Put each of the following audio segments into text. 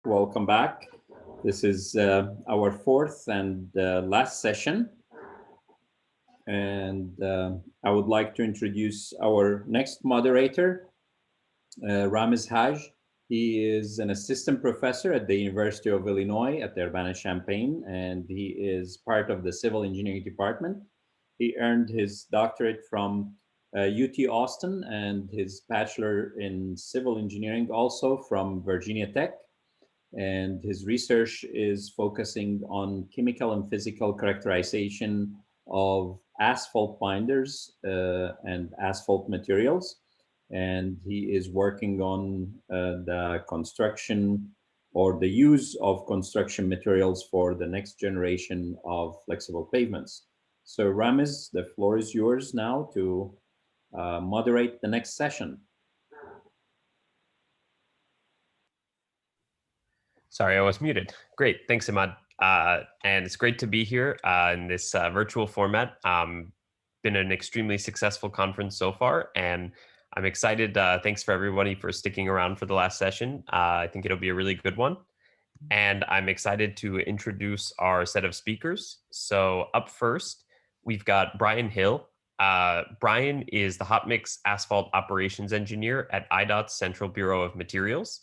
welcome back. This is our fourth and last session. And I would like to introduce our next moderator, Ramiz Haj. He is an assistant professor at the University of Illinois at Urbana-Champaign, and he is part of the civil engineering department. He earned his doctorate from UT Austin and his bachelor in civil engineering also from Virginia Tech. And his research is focusing on chemical and physical characterization of asphalt binders and asphalt materials. And he is working on the construction or the use of construction materials for the next generation of flexible pavements. So Ramiz, the floor is yours now to moderate the next session. Sorry, I was muted. Great, thanks, Ahmad. And it's great to be here in this virtual format. Been an extremely successful conference so far, and I'm excited. Thanks for everybody for sticking around for the last session. I think it'll be a really good one. And I'm excited to introduce our set of speakers. So up first, we've got Brian Hill. Brian is the hot mix asphalt operations engineer at IDOT's Central Bureau of Materials.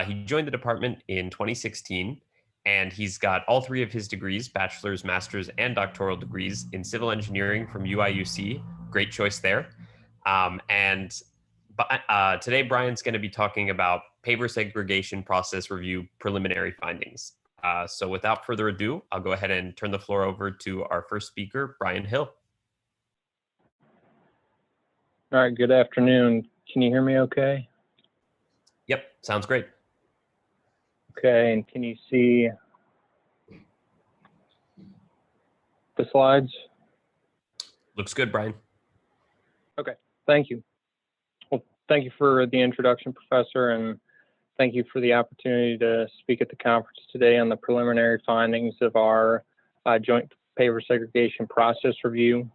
He joined the department in 2016, and he's got all three of his degrees, bachelor's, master's, and doctoral degrees in civil engineering from UIUC. Great choice there. Today, Brian's going to be talking about paver segregation process review preliminary findings. So without further ado, I'll go ahead and turn the floor over to our first speaker, Brian Hill. All right, good afternoon. Can you hear me okay? Yep, sounds great. Okay, and can you see the slides? Looks good, Brian. Okay, thank you. Well, thank you for the introduction, Professor, and thank you for the opportunity to speak at the conference today on the preliminary findings of our joint paver segregation process review.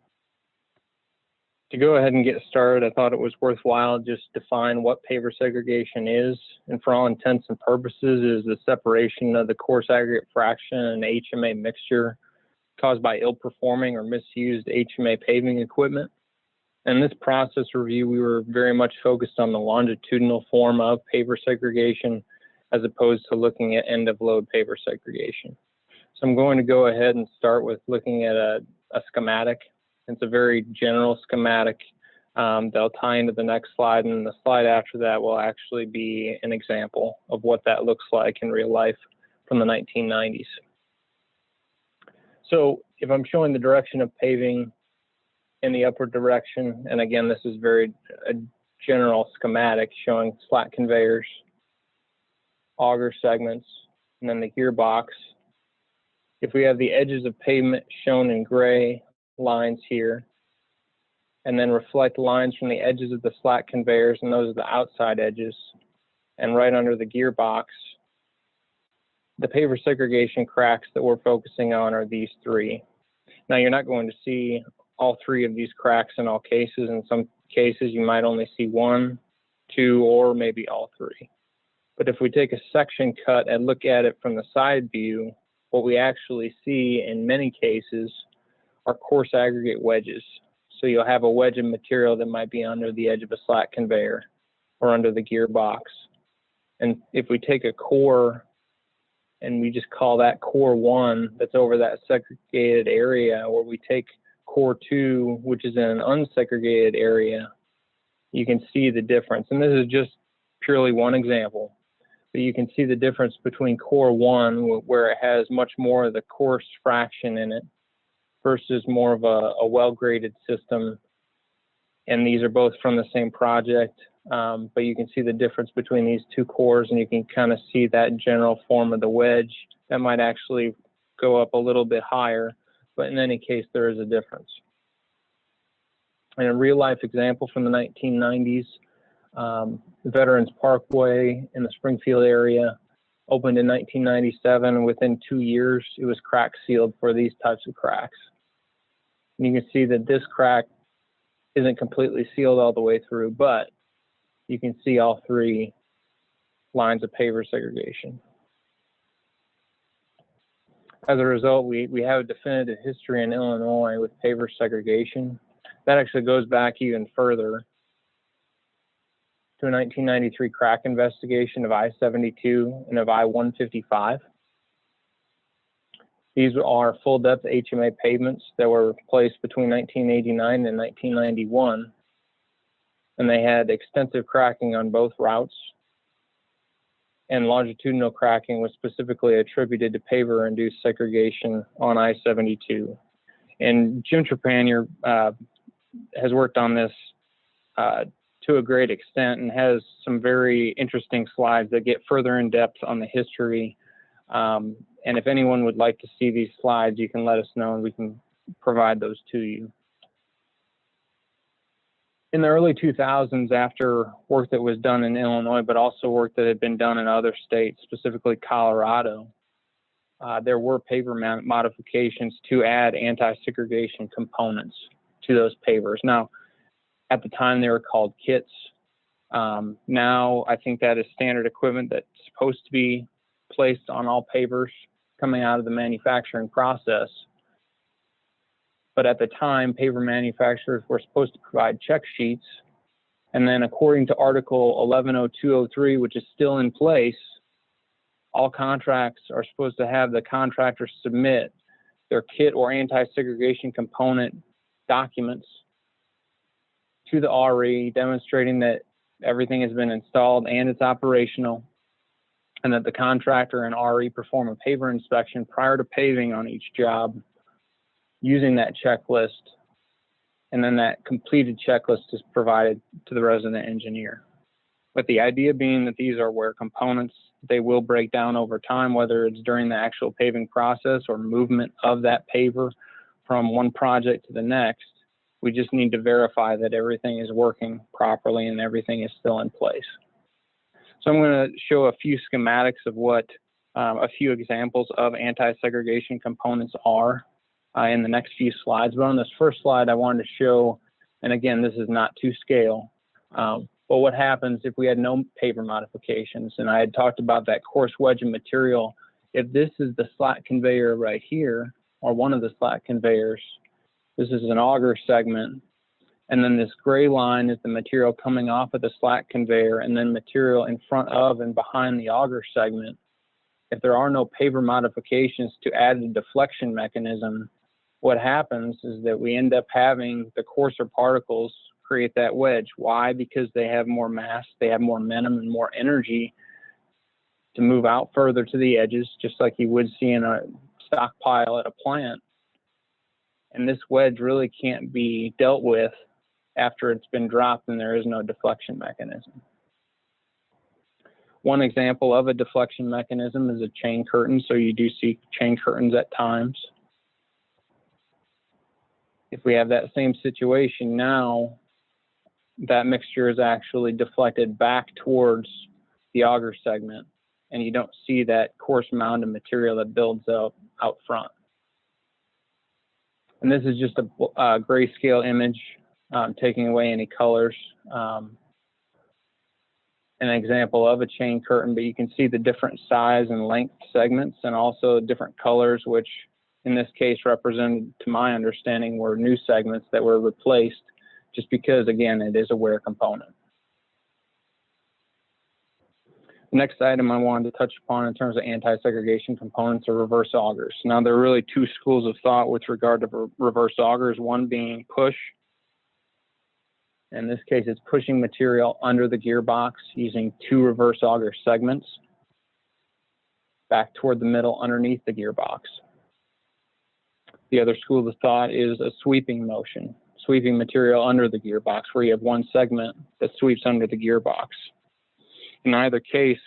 To go ahead and get started, I thought it was worthwhile just define what paver segregation is, and for all intents and purposes is the separation of the coarse aggregate fraction and HMA mixture caused by ill-performing or misused HMA paving equipment. In this process review, we were very much focused on the longitudinal form of paver segregation as opposed to looking at end-of-load paver segregation. So I'm going to go ahead and start with looking at a schematic. It's a very general schematic that'll tie into the next slide, and the slide after that will actually be an example of what that looks like in real life from the 1990s. So if I'm showing the direction of paving in the upward direction, and again, this is a general schematic showing slat conveyors, auger segments, and then the gearbox. If we have the edges of pavement shown in gray lines here, and then reflect lines from the edges of the slat conveyors, and those are the outside edges, and right under the gearbox, the paver segregation cracks that we're focusing on are these three. Now, you're not going to see all three of these cracks in all cases. In some cases, you might only see one, two, or maybe all three. But if we take a section cut and look at it from the side view, what we actually see in many cases are coarse aggregate wedges. So you'll have a wedge of material that might be under the edge of a slat conveyor or under the gearbox. And if we take a core and we just call that core 1 that's over that segregated area, or we take core 2, which is in an unsegregated area, you can see the difference. And this is just purely one example, but you can see the difference between core 1, where it has much more of the coarse fraction in it, versus more of a well-graded system. And these are both from the same project, but you can see the difference between these two cores, and you can kind of see that general form of the wedge that might actually go up a little bit higher, but in any case, there is a difference. And a real-life example from the 1990s, Veterans Parkway in the Springfield area opened in 1997. Within 2 years, it was crack sealed for these types of cracks. And you can see that this crack isn't completely sealed all the way through, but you can see all three lines of paver segregation. As a result, we have a definitive history in Illinois with paver segregation. That actually goes back even further to a 1993 crack investigation of I-72 and of I-155. These are full-depth HMA pavements that were placed between 1989 and 1991, and they had extensive cracking on both routes, and longitudinal cracking was specifically attributed to paver-induced segregation on I-72. And Jim Trepanier has worked on this to a great extent and has some very interesting slides that get further in depth on the history. And if anyone would like to see these slides, you can let us know and we can provide those to you. In the early 2000s, after work that was done in Illinois, but also work that had been done in other states, specifically Colorado, there were paver modifications to add anti-segregation components to those pavers. Now, at the time, they were called kits. Now, I think that is standard equipment that's supposed to be placed on all pavers coming out of the manufacturing process. But at the time, paver manufacturers were supposed to provide check sheets. And then according to Article 110203, which is still in place, all contracts are supposed to have the contractor submit their kit or anti-segregation component documents to the RE, demonstrating that everything has been installed and it's operational, and that the contractor and RE perform a paver inspection prior to paving on each job using that checklist, and then that completed checklist is provided to the resident engineer. But the idea being that these are wear components, they will break down over time, whether it's during the actual paving process or movement of that paver from one project to the next. We just need to verify that everything is working properly and everything is still in place. So I'm going to show a few schematics of what a few examples of anti-segregation components are in the next few slides. But on this first slide, I wanted to show, and again, this is not to scale, but what happens if we had no paver modifications? And I had talked about that coarse wedge of material. If this is the slat conveyor right here, or one of the slat conveyors, this is an auger segment, and then this gray line is the material coming off of the slat conveyor, and then material in front of and behind the auger segment. If there are no paver modifications to add a deflection mechanism, what happens is that we end up having the coarser particles create that wedge. Why? Because they have more mass, they have more momentum and more energy to move out further to the edges, just like you would see in a stockpile at a plant. And this wedge really can't be dealt with after it's been dropped and there is no deflection mechanism. One example of a deflection mechanism is a chain curtain. So you do see chain curtains at times. If we have that same situation now, that mixture is actually deflected back towards the auger segment, and you don't see that coarse mound of material that builds up out front. And this is just a grayscale image, taking away any colors. An example of a chain curtain, but you can see the different size and length segments and also different colors, which in this case represented, to my understanding, were new segments that were replaced just because, again, it is a wear component. The next item I wanted to touch upon in terms of anti-segregation components are reverse augers. Now, there are really two schools of thought with regard to reverse augers, one being push. In this case, it's pushing material under the gearbox using two reverse auger segments back toward the middle underneath the gearbox. The other school of thought is a sweeping motion, sweeping material under the gearbox, where you have one segment that sweeps under the gearbox. In either case,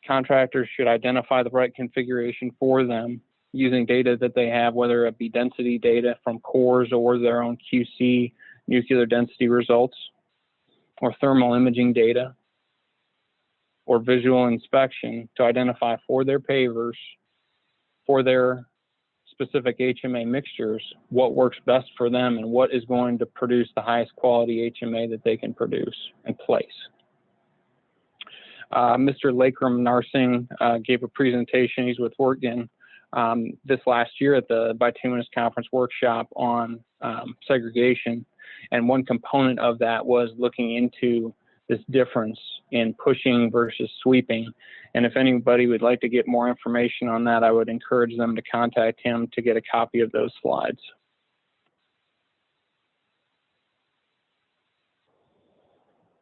contractors should identify the right configuration for them using data that they have, whether it be density data from Coarse or their own QC nuclear density results, or thermal imaging data, or visual inspection to identify for their pavers, for their specific HMA mixtures, what works best for them and what is going to produce the highest quality HMA that they can produce and place. Mr. Lakeram Narsingh gave a presentation. He's with Wortgen this last year at the Bituminous Conference workshop on segregation. And one component of that was looking into this difference in pushing versus sweeping. And if anybody would like to get more information on that, I would encourage them to contact him to get a copy of those slides.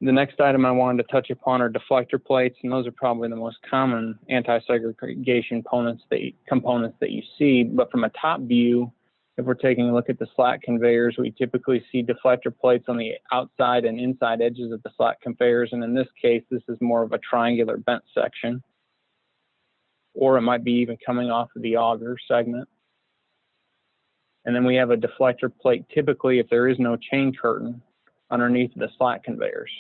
The next item I wanted to touch upon are deflector plates, and those are probably the most common anti-segregation components that you see. But from a top view, if we're taking a look at the slat conveyors, we typically see deflector plates on the outside and inside edges of the slat conveyors, and in this case, this is more of a triangular bent section, or it might be even coming off of the auger segment. And then we have a deflector plate, typically if there is no chain curtain, underneath the slat conveyors.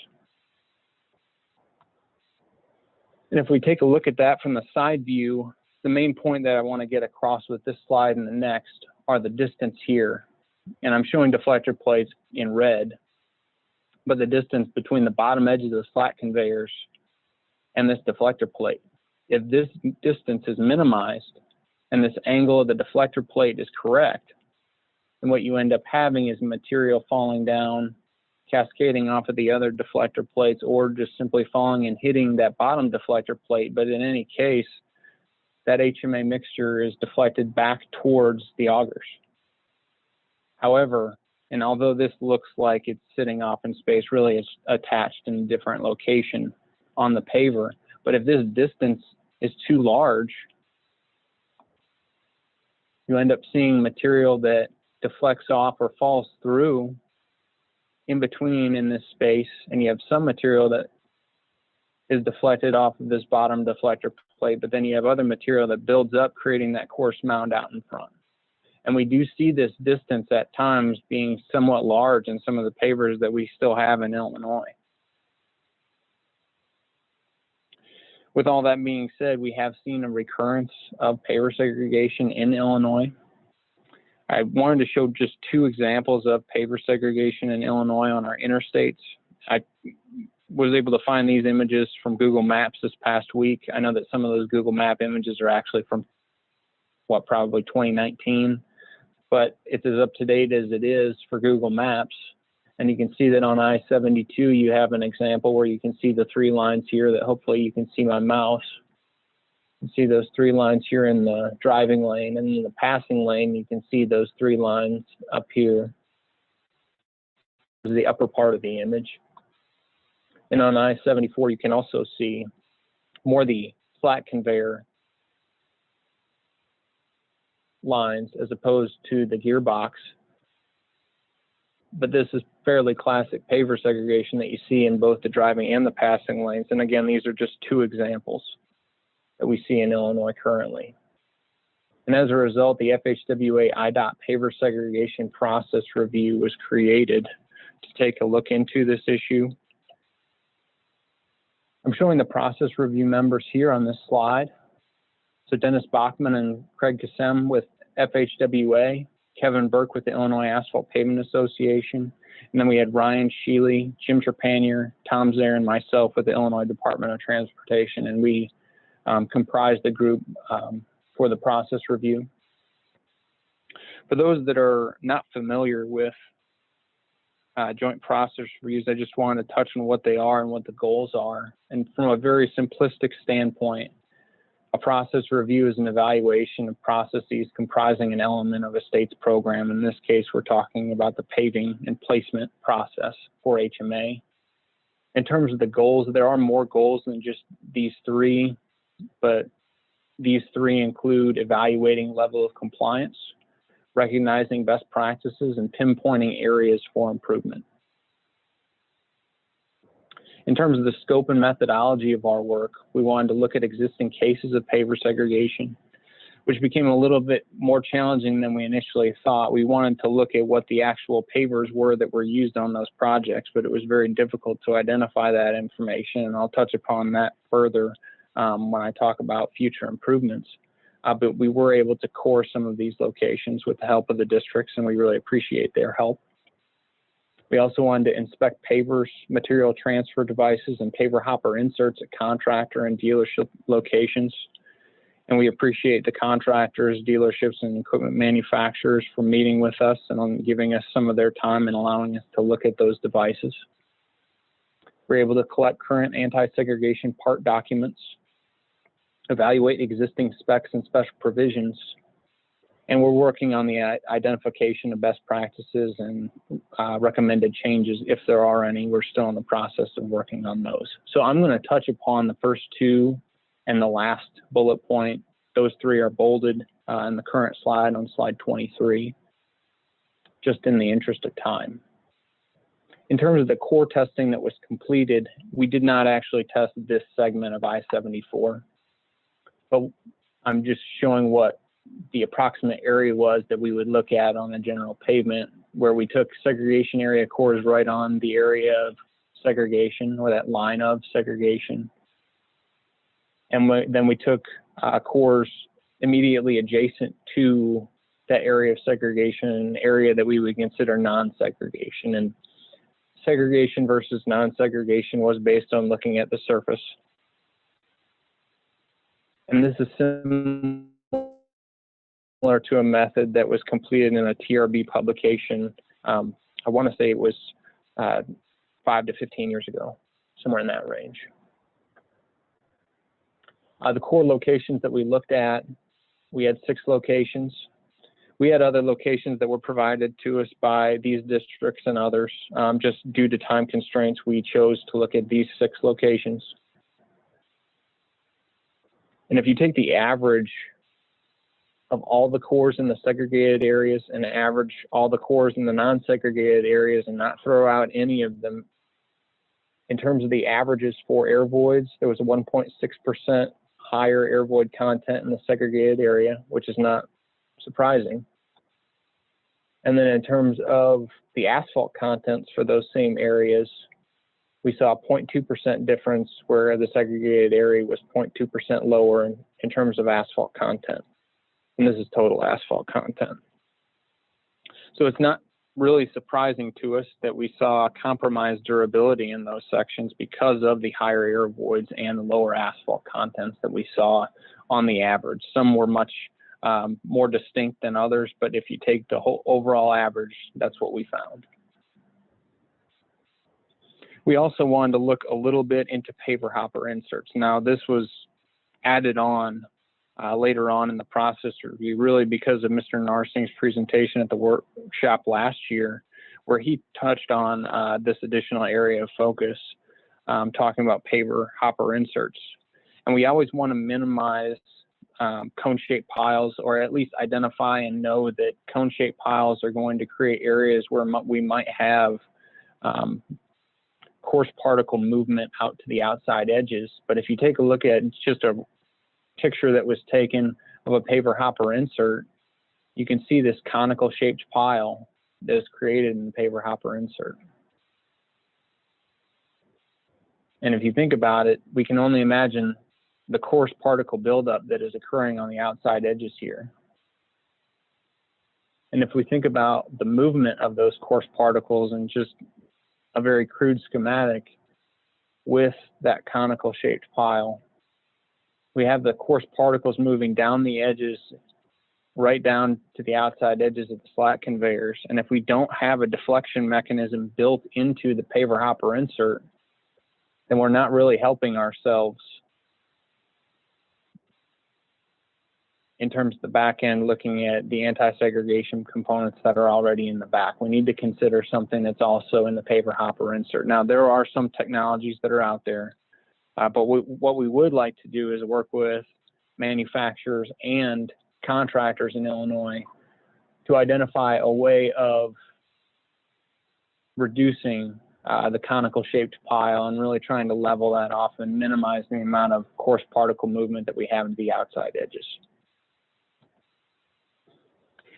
And if we take a look at that from the side view, the main point that I want to get across with this slide and the next are the distance here. And I'm showing deflector plates in red, but the distance between the bottom edges of the slat conveyors and this deflector plate. If this distance is minimized and this angle of the deflector plate is correct, then what you end up having is material falling down, cascading off of the other deflector plates, or just simply falling and hitting that bottom deflector plate. But in any case, that HMA mixture is deflected back towards the augers. However, and although this looks like it's sitting off in space, really it's attached in a different location on the paver. But if this distance is too large, you end up seeing material that deflects off or falls through in between in this space, and you have some material that is deflected off of this bottom deflector plate, but then you have other material that builds up, creating that coarse mound out in front. And we do see this distance at times being somewhat large in some of the pavers that we still have in Illinois. With all that being said, we have seen a recurrence of paver segregation in Illinois. I wanted to show just two examples of paver segregation in Illinois on our interstates. I was able to find these images from Google Maps this past week. I know that some of those Google Map images are actually from, probably 2019, but it's as up to date as it is for Google Maps. And you can see that on I-72, you have an example where you can see the three lines here that hopefully you can see my mouse. You can see those three lines here in the driving lane, and in the passing lane, you can see those three lines up here. This is the upper part of the image. And on I-74, you can also see more the flat conveyor lines as opposed to the gearbox. But this is fairly classic paver segregation that you see in both the driving and the passing lanes. And again, these are just two examples that we see in Illinois currently. And as a result, the FHWA IDOT paver segregation process review was created to take a look into this issue. I'm showing the process review members here on this slide. So Dennis Bachman and Craig Kassem with FHWA, Kevin Burke with the Illinois Asphalt Pavement Association, and then we had Ryan Sheely, Jim Trepanier, Tom Zaire, and myself with the Illinois Department of Transportation, and we comprised the group for the process review. For those that are not familiar with joint process reviews, I just wanted to touch on what they are and what the goals are. And from a very simplistic standpoint, a process review is an evaluation of processes comprising an element of a state's program. In this case, we're talking about the paving and placement process for HMA. In terms of the goals, there are more goals than just these three, but these three include evaluating level of compliance, recognizing best practices, and pinpointing areas for improvement. In terms of the scope and methodology of our work, we wanted to look at existing cases of paver segregation, which became a little bit more challenging than we initially thought. We wanted to look at what the actual pavers were that were used on those projects, but it was very difficult to identify that information, and I'll touch upon that further when I talk about future improvements. But we were able to core some of these locations with the help of the districts, and we really appreciate their help. We also wanted to inspect pavers, material transfer devices, and paver hopper inserts at contractor and dealership locations. And we appreciate the contractors, dealerships, and equipment manufacturers for meeting with us and on giving us some of their time and allowing us to look at those devices. We're able to collect current anti-segregation part documents, evaluate existing specs and special provisions, and we're working on the identification of best practices and recommended changes if there are any. We're still in the process of working on those. So I'm going to touch upon the first two and the last bullet point. Those three are bolded in the current slide on slide 23, just in the interest of time. In terms of the core testing that was completed, we did not actually test this segment of I-74, but I'm just showing what the approximate area was that we would look at on the general pavement, where we took segregation area cores right on the area of segregation, or that line of segregation. And then we took cores immediately adjacent to that area of segregation, an area that we would consider non-segregation. And segregation versus non-segregation was based on looking at the surface. And this is similar to a method that was completed in a TRB publication. I want to say it was 5 to 15 years ago, somewhere in that range. The core locations that we looked at, we had 6 locations. We had other locations that were provided to us by these districts and others. Just due to time constraints, we chose to look at these 6 locations. And if you take the average of all the cores in the segregated areas and average all the cores in the non-segregated areas and not throw out any of them, in terms of the averages for air voids, there was a 1.6% higher air void content in the segregated area, which is not surprising. And then in terms of the asphalt contents for those same areas, we saw a 0.2% difference, where the segregated area was 0.2% lower in terms of asphalt content. And this is total asphalt content. So it's not really surprising to us that we saw compromised durability in those sections because of the higher air voids and the lower asphalt contents that we saw on the average. Some were much more distinct than others, but if you take the whole overall average, that's what we found. We also wanted to look a little bit into paver hopper inserts. Now, this was added on later on in the process review, really because of Mr. Narsing's presentation at the workshop last year, where he touched on this additional area of focus, talking about paver hopper inserts. And we always want to minimize cone-shaped piles, or at least identify and know that cone-shaped piles are going to create areas where we might have coarse particle movement out to the outside edges. But if you take a look at just a picture that was taken of a paver hopper insert, you can see this conical shaped pile that is created in the paver hopper insert. And if you think about it, we can only imagine the coarse particle buildup that is occurring on the outside edges here. And if we think about the movement of those coarse particles in just a very crude schematic with that conical shaped pile, we have the coarse particles moving down the edges, right down to the outside edges of the slat conveyors. And if we don't have a deflection mechanism built into the paver hopper insert, then we're not really helping ourselves in terms of the back end, looking at the anti-segregation components that are already in the back. We need to consider something that's also in the paver hopper insert. Now, there are some technologies that are out there, but what we would like to do is work with manufacturers and contractors in Illinois to identify a way of reducing the conical shaped pile and really trying to level that off and minimize the amount of coarse particle movement that we have to the outside edges.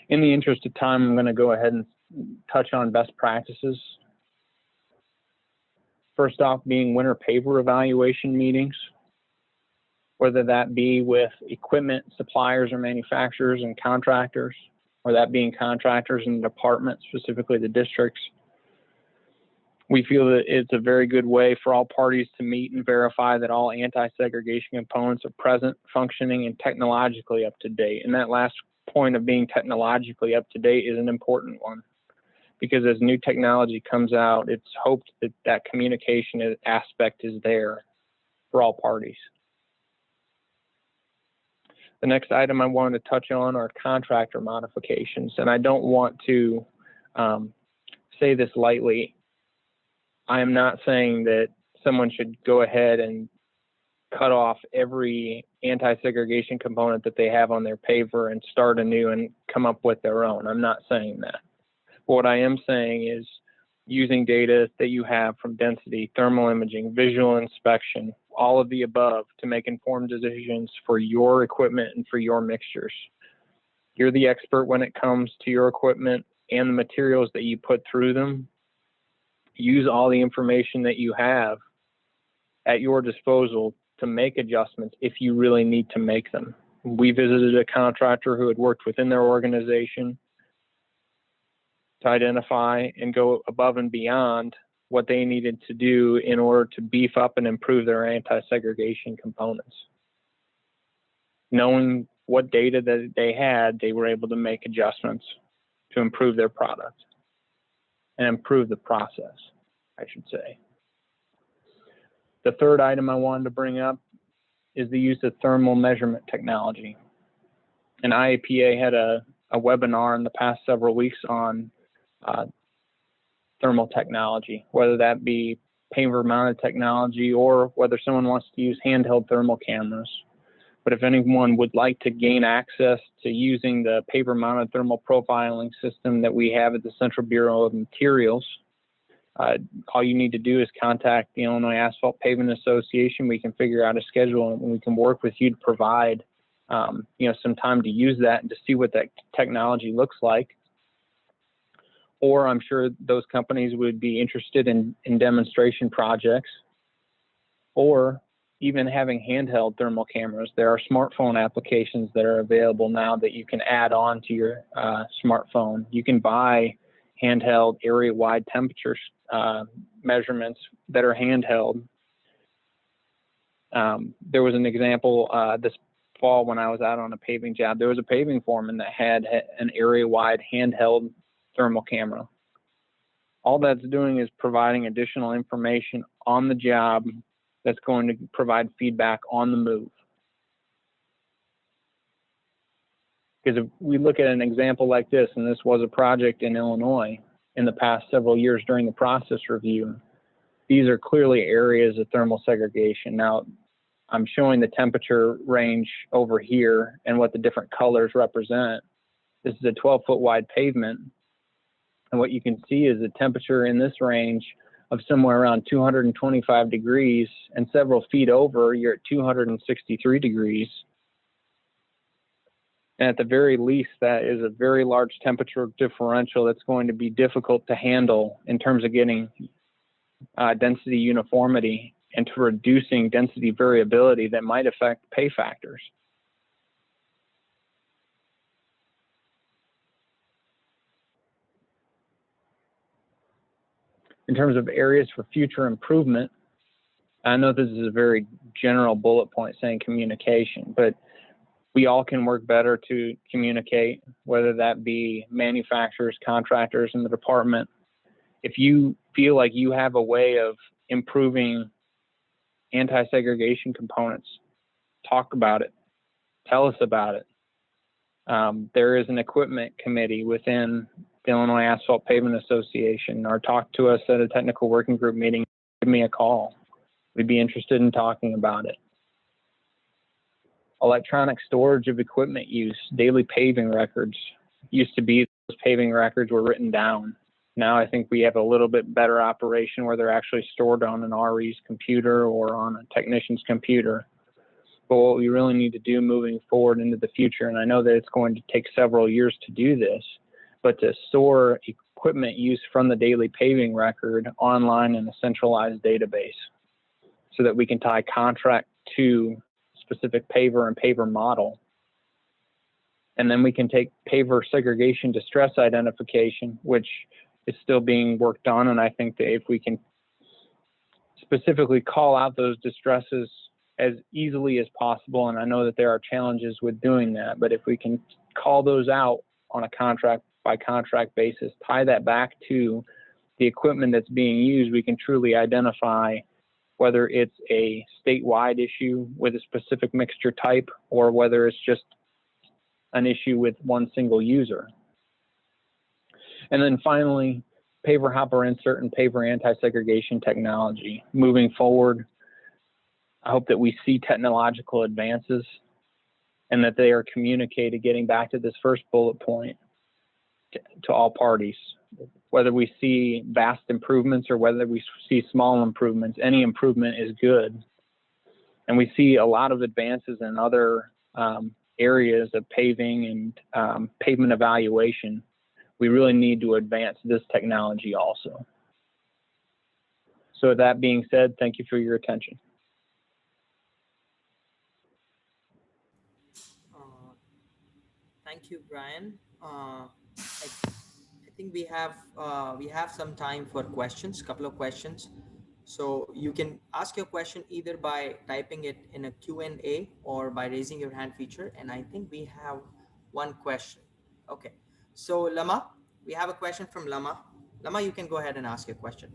In the interest of time, I'm going to go ahead and touch on best practices. First off, being winter paver evaluation meetings, whether that be with equipment suppliers or manufacturers and contractors, or that being contractors and departments, specifically the districts. We feel that it's a very good way for all parties to meet and verify that all anti-segregation components are present, functioning, and technologically up to date. And that last point of being technologically up to date is an important one, because as new technology comes out, it's hoped that that communication aspect is there for all parties. The next item I wanted to touch on are contractor modifications, and I don't want to say this lightly. I am not saying that someone should go ahead and cut off every anti-segregation component that they have on their paver and start anew and come up with their own. I'm not saying that. What I am saying is using data that you have from density, thermal imaging, visual inspection, all of the above to make informed decisions for your equipment and for your mixtures. You're the expert when it comes to your equipment and the materials that you put through them. Use all the information that you have at your disposal to make adjustments if you really need to make them. We visited a contractor who had worked within their organization to identify and go above and beyond what they needed to do in order to beef up and improve their anti-segregation components. Knowing what data that they had, they were able to make adjustments to improve their product and improve the process, I should say. The third item I wanted to bring up is the use of thermal measurement technology. And IAPA had a webinar in the past several weeks on thermal technology, whether that be paver mounted technology or whether someone wants to use handheld thermal cameras. But if anyone would like to gain access to using the paver mounted thermal profiling system that we have at the Central Bureau of Materials, all you need to do is contact the Illinois Asphalt Pavement Association. We can figure out a schedule and we can work with you to provide some time to use that and to see what that technology looks like. Or I'm sure those companies would be interested in demonstration projects, or even having handheld thermal cameras. There are smartphone applications that are available now that you can add on to your smartphone. You can buy handheld area-wide temperature measurements that are handheld. There was an example this fall when I was out on a paving job. There was a paving foreman that had an area-wide handheld thermal camera. All that's doing is providing additional information on the job that's going to provide feedback on the move. Because if we look at an example like this, and this was a project in Illinois in the past several years during the process review, these are clearly areas of thermal segregation. Now, I'm showing the temperature range over here and what the different colors represent. This is a 12-foot wide pavement. And what you can see is the temperature in this range of somewhere around 225 degrees, and several feet over, you're at 263 degrees. And at the very least, that is a very large temperature differential that's going to be difficult to handle in terms of getting density uniformity and to reducing density variability that might affect pay factors. In terms of areas for future improvement, I know this is a very general bullet point saying communication, but we all can work better to communicate, whether that be manufacturers, contractors in the department. If you feel like you have a way of improving anti-segregation components, talk about it, tell us about it. There is an equipment committee within the Illinois Asphalt Pavement Association, or talk to us at a technical working group meeting, give me a call. We'd be interested in talking about it. Electronic storage of equipment use, daily paving records. Used to be those paving records were written down. Now I think we have a little bit better operation where they're actually stored on an RE's computer or on a technician's computer. But what we really need to do moving forward into the future, and I know that it's going to take several years to do this, but to store equipment use from the daily paving record online in a centralized database so that we can tie contract to specific paver and paver model. And then we can take paver segregation distress identification, which is still being worked on. And I think that if we can specifically call out those distresses as easily as possible, and I know that there are challenges with doing that, but if we can call those out on a contract by contract basis, tie that back to the equipment that's being used, we can truly identify whether it's a statewide issue with a specific mixture type or whether it's just an issue with one single user. And then finally, paver hopper insert and paver anti-segregation technology. Moving forward, I hope that we see technological advances and that they are communicated, getting back to this first bullet point, to all parties. Whether we see vast improvements or whether we see small improvements, any improvement is good. And we see a lot of advances in other areas of paving and pavement evaluation. We really need to advance this technology also. So with that being said, thank you for your attention. Thank you, Brian. I think we have some time for questions, couple of questions. So you can ask your question either by typing it in a Q&A or by raising your hand feature. And I think we have one question. Okay. So Lama, we have a question from Lama. Lama, you can go ahead and ask your question.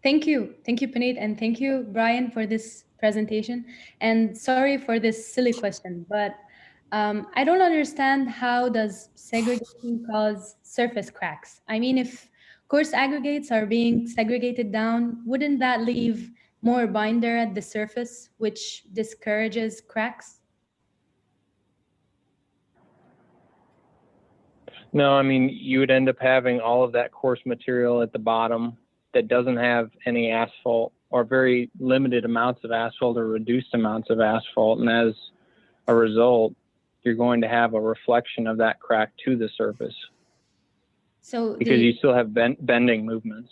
Thank you, Puneet, and thank you, Brian, for this presentation. And sorry for this silly question, but I don't understand, how does segregation cause surface cracks? I mean, if coarse aggregates are being segregated down, wouldn't that leave more binder at the surface, which discourages cracks? No, I mean, you would end up having all of that coarse material at the bottom that doesn't have any asphalt or very limited amounts of asphalt or reduced amounts of asphalt. And as a result, you're going to have a reflection of that crack to the surface. So because you still have bending movements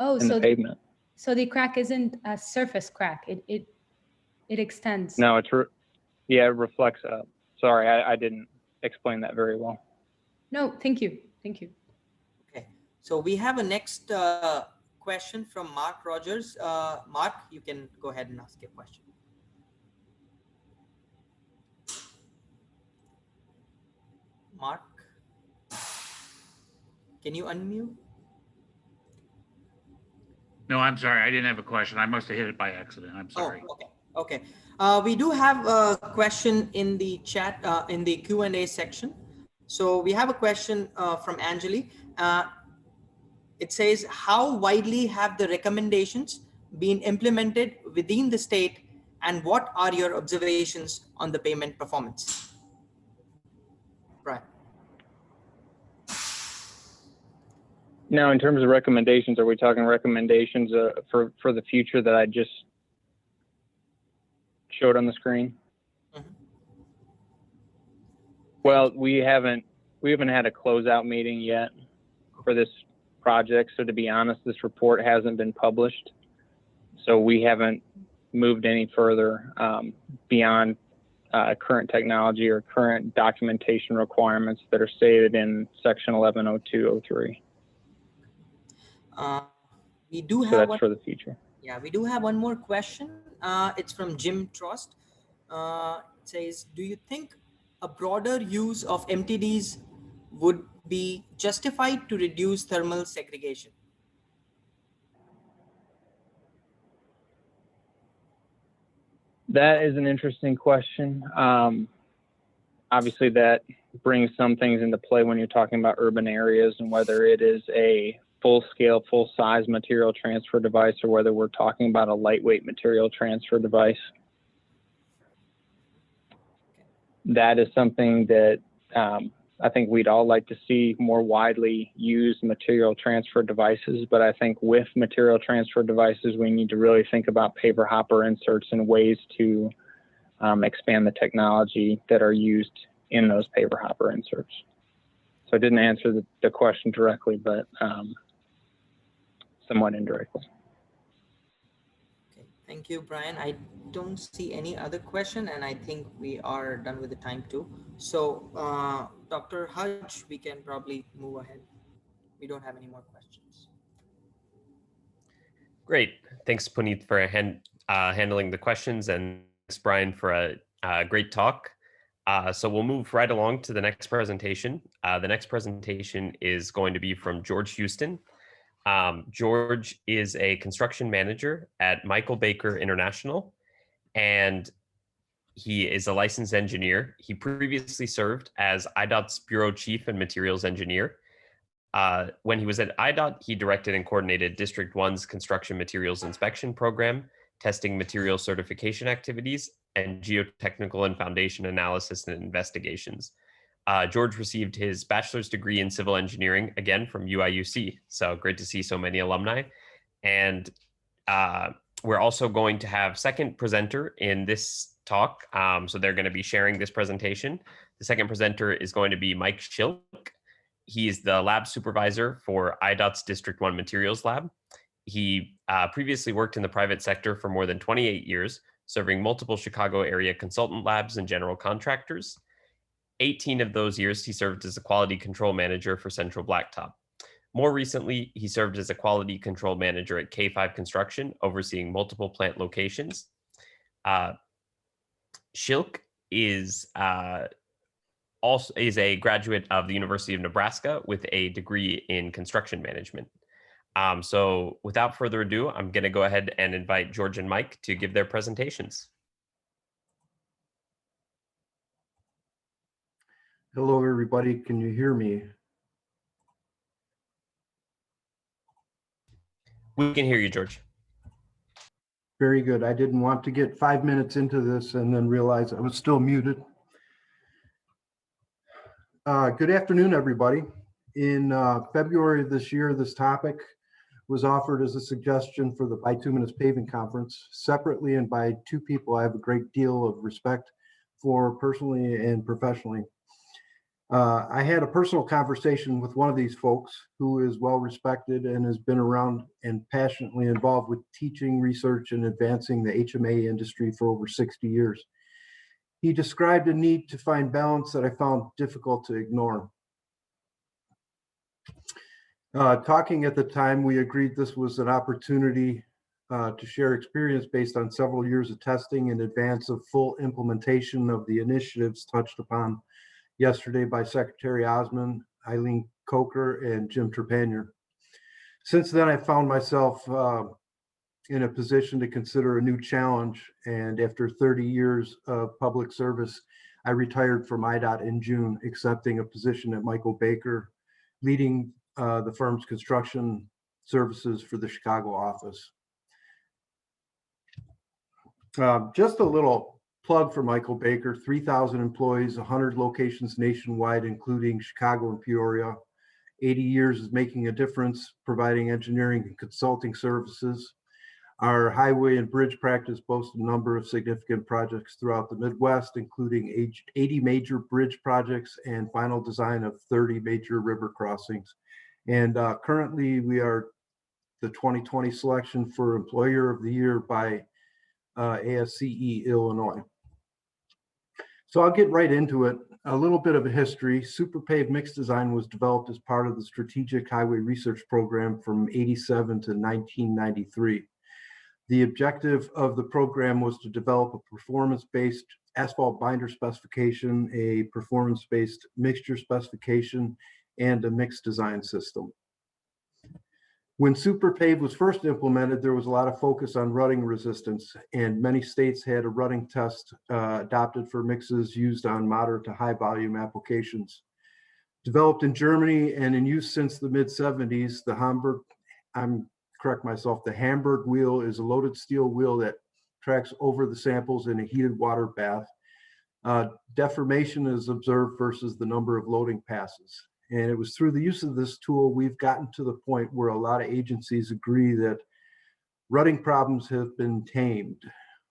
in the pavement. So the crack isn't a surface crack. It extends. No, it reflects up. Sorry, I didn't explain that very well. No, thank you. Thank you. Okay. So we have a next question from Mark Rogers. Mark, you can go ahead and ask your question. Mark, can you unmute? No, I'm sorry. I didn't have a question. I must have hit it by accident. I'm sorry. Oh, okay. Okay. We do have a question in the chat, in the Q&A section. So we have a question from Anjali. It says, how widely have the recommendations been implemented within the state, and what are your observations on the payment performance? Right. Now, in terms of recommendations, are we talking recommendations for the future that I just showed on the screen? Mm-hmm. Well, we haven't had a closeout meeting yet for this project. So to be honest, this report hasn't been published. So we haven't moved any further beyond current technology or current documentation requirements that are stated in section 110203. We do have so that's for the future. Yeah, we do have one more question. It's from Jim Trost. It says, do you think a broader use of MTDs would be justified to reduce thermal segregation? That is an interesting question. Obviously, that brings some things into play when you're talking about urban areas and whether it is a full-scale, full-size material transfer device or whether we're talking about a lightweight material transfer device. That is something that I think we'd all like to see more widely used material transfer devices, but I think with material transfer devices, we need to really think about paver hopper inserts and ways to expand the technology that are used in those paver hopper inserts. So I didn't answer the question directly, but somewhat indirectly. Okay, thank you, Brian. I don't see any other question, and I think we are done with the time too. So Dr. Hutch, we can probably move ahead. we don't have any more questions. Great. Thanks, Puneet, for handling the questions, and thanks, Brian, for a great talk. So we'll move right along to the next presentation. The next presentation is going to be from George Houston. George is a construction manager at Michael Baker International, and he is a licensed engineer. He previously served as IDOT's Bureau Chief and Materials Engineer. When he was at IDOT, he directed and coordinated District 1's Construction Materials Inspection Program, testing material certification activities, and geotechnical and foundation analysis and investigations. George received his bachelor's degree in civil engineering, again, from UIUC. So great to see so many alumni. And we're also going to have second presenter in this talk. So they're going to be sharing this presentation. The second presenter is going to be Mike Schilk. He is the lab supervisor for IDOT's District 1 Materials Lab. He previously worked in the private sector for more than 28 years, serving multiple Chicago area consultant labs and general contractors. 18 of those years, he served as a quality control manager for Central Blacktop. More recently, he served as a quality control manager at K5 Construction, overseeing multiple plant locations. Schilk is also is a graduate of the University of Nebraska with a degree in construction management. So without further ado, I'm going to go ahead and invite George and Mike to give their presentations. Hello, everybody. Can you hear me? We can hear you, George. Very good. I didn't want to get 5 minutes into this and then realize I was still muted. Good afternoon, everybody. In February of this year, this topic was offered as a suggestion for the Bituminous Paving Conference, separately and by two people I have a great deal of respect for personally and professionally. I had a personal conversation with one of these folks who is well respected and has been around and passionately involved with teaching, research, and advancing the HMA industry for over 60 years. He described a need to find balance that I found difficult to ignore. Talking at the time, we agreed this was an opportunity to share experience based on several years of testing in advance of full implementation of the initiatives touched upon yesterday by Secretary Osmond, Eileen Coker, and Jim Trepanier. Since then, I found myself in a position to consider a new challenge, and after 30 years of public service, I retired from IDOT in June, accepting a position at Michael Baker, leading the firm's construction services for the Chicago office. Just a little plug for Michael Baker: 3,000 employees, 100 locations nationwide, including Chicago and Peoria. 80 years is making a difference, providing engineering and consulting services. Our highway and bridge practice boasts a number of significant projects throughout the Midwest, including 80 major bridge projects and final design of 30 major river crossings. And currently, we are the 2020 selection for Employer of the Year by ASCE Illinois. So I'll get right into it. A little bit of a history. Superpave mix design was developed as part of the Strategic Highway Research Program from '87 to 1993. The objective of the program was to develop a performance-based asphalt binder specification, a performance-based mixture specification, and a mix design system. When Superpave was first implemented, there was a lot of focus on rutting resistance, and many states had a rutting test adopted for mixes used on moderate to high volume applications. Developed in Germany and in use since the mid-'70s, the Hamburg wheel is a loaded steel wheel that tracks over the samples in a heated water bath. Deformation is observed versus the number of loading passes. And it was through the use of this tool, we've gotten to the point where a lot of agencies agree that rutting problems have been tamed.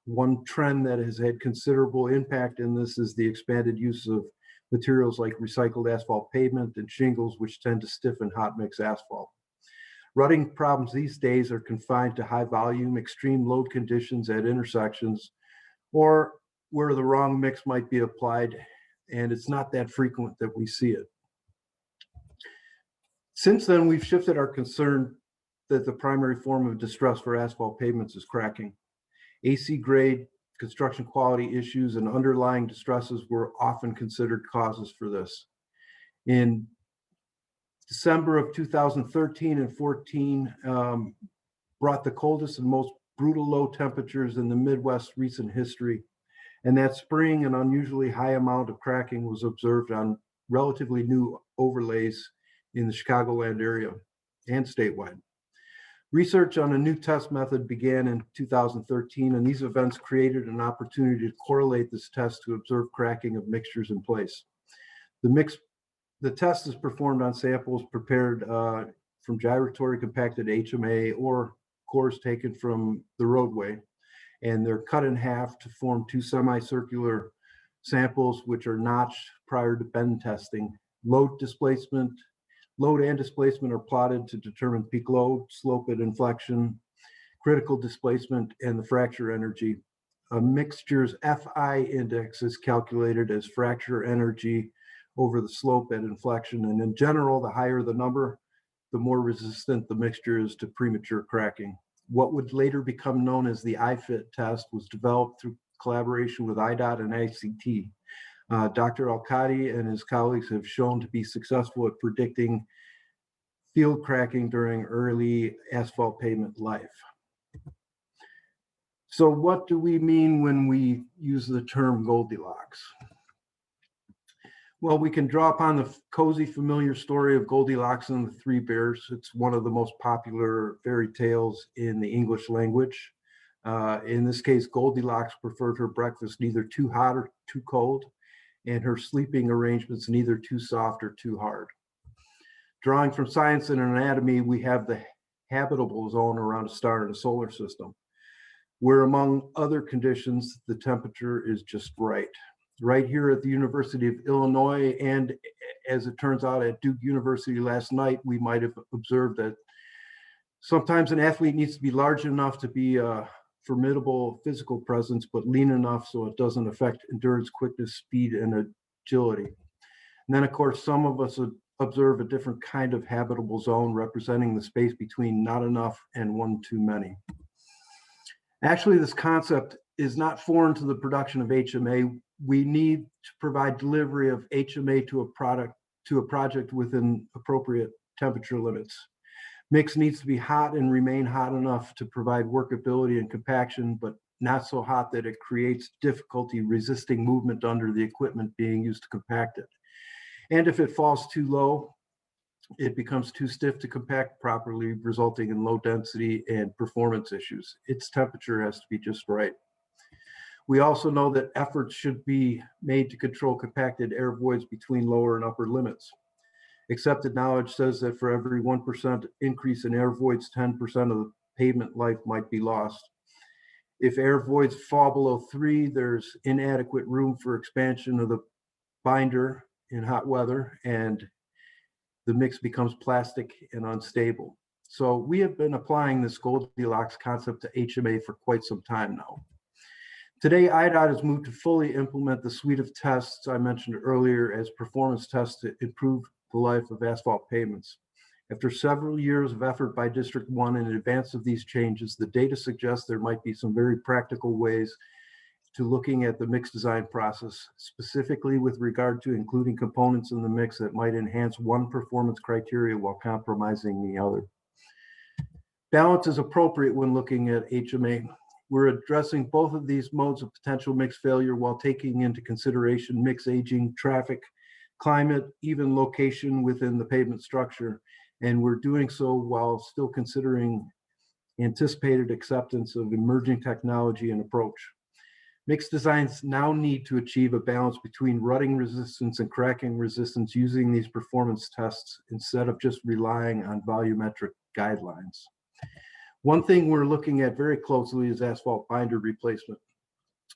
One trend that has had considerable impact in this is the expanded use of materials like recycled asphalt pavement and shingles, which tend to stiffen hot mix asphalt. Rutting problems these days are confined to high volume, extreme load conditions at intersections, or where the wrong mix might be applied, and it's not that frequent that we see it. Since then, we've shifted our concern that the primary form of distress for asphalt pavements is cracking. AC grade, construction quality issues, and underlying distresses were often considered causes for this. In December of 2013 and 14 brought the coldest and most brutal low temperatures in the Midwest recent history. And that spring, an unusually high amount of cracking was observed on relatively new overlays in the Chicagoland area and statewide. Research on a new test method began in 2013, and these events created an opportunity to correlate this test to observe cracking of mixtures in place. The test is performed on samples prepared from gyratory compacted HMA or cores taken from the roadway, and they're cut in half to form two semicircular samples which are notched prior to bend testing. Load and displacement are plotted to determine peak load, slope at inflection, critical displacement, and the fracture energy. A mixture's FI index is calculated as fracture energy over the slope at inflection. And in general, the higher the number, the more resistant the mixture is to premature cracking. What would later become known as the IFIT test was developed through collaboration with IDOT and ICT. Dr. Alcati and his colleagues have shown to be successful at predicting field cracking during early asphalt pavement life. So what do we mean when we use the term Goldilocks? Well, we can draw upon the cozy, familiar story of Goldilocks and the Three Bears. It's one of the most popular fairy tales in the English language. In this case, Goldilocks preferred her breakfast neither too hot or too cold, and her sleeping arrangements neither too soft or too hard. Drawing from science and anatomy, we have the habitable zone around a star in a solar system, where among other conditions, the temperature is just right. Right here at the University of Illinois, and as it turns out at Duke University last night, we might have observed that sometimes an athlete needs to be large enough to be a formidable physical presence, but lean enough so it doesn't affect endurance, quickness, speed, and agility. And then, of course, some of us observe a different kind of habitable zone representing the space between not enough and one too many. Actually, this concept is not foreign to the production of HMA. We need to provide delivery of HMA to a project within appropriate temperature limits. Mix needs to be hot and remain hot enough to provide workability and compaction, but not so hot that it creates difficulty resisting movement under the equipment being used to compact it. And if it falls too low, it becomes too stiff to compact properly, resulting in low density and performance issues. Its temperature has to be just right. We also know that efforts should be made to control compacted air voids between lower and upper limits. Accepted knowledge says that for every 1% increase in air voids, 10% of the pavement life might be lost. If air voids fall below 3, there's inadequate room for expansion of the binder in hot weather, and the mix becomes plastic and unstable. So we have been applying this Goldilocks concept to HMA for quite some time now. Today, IDOT has moved to fully implement the suite of tests I mentioned earlier as performance tests to improve the life of asphalt pavements. After several years of effort by District 1 in advance of these changes, the data suggests there might be some very practical ways to looking at the mix design process, specifically with regard to including components in the mix that might enhance one performance criteria while compromising the other. Balance is appropriate when looking at HMA. We're addressing both of these modes of potential mix failure while taking into consideration mix aging, traffic, climate, even location within the pavement structure. And we're doing so while still considering anticipated acceptance of emerging technology and approach. Mix designs now need to achieve a balance between rutting resistance and cracking resistance using these performance tests instead of just relying on volumetric guidelines. One thing we're looking at very closely is asphalt binder replacement.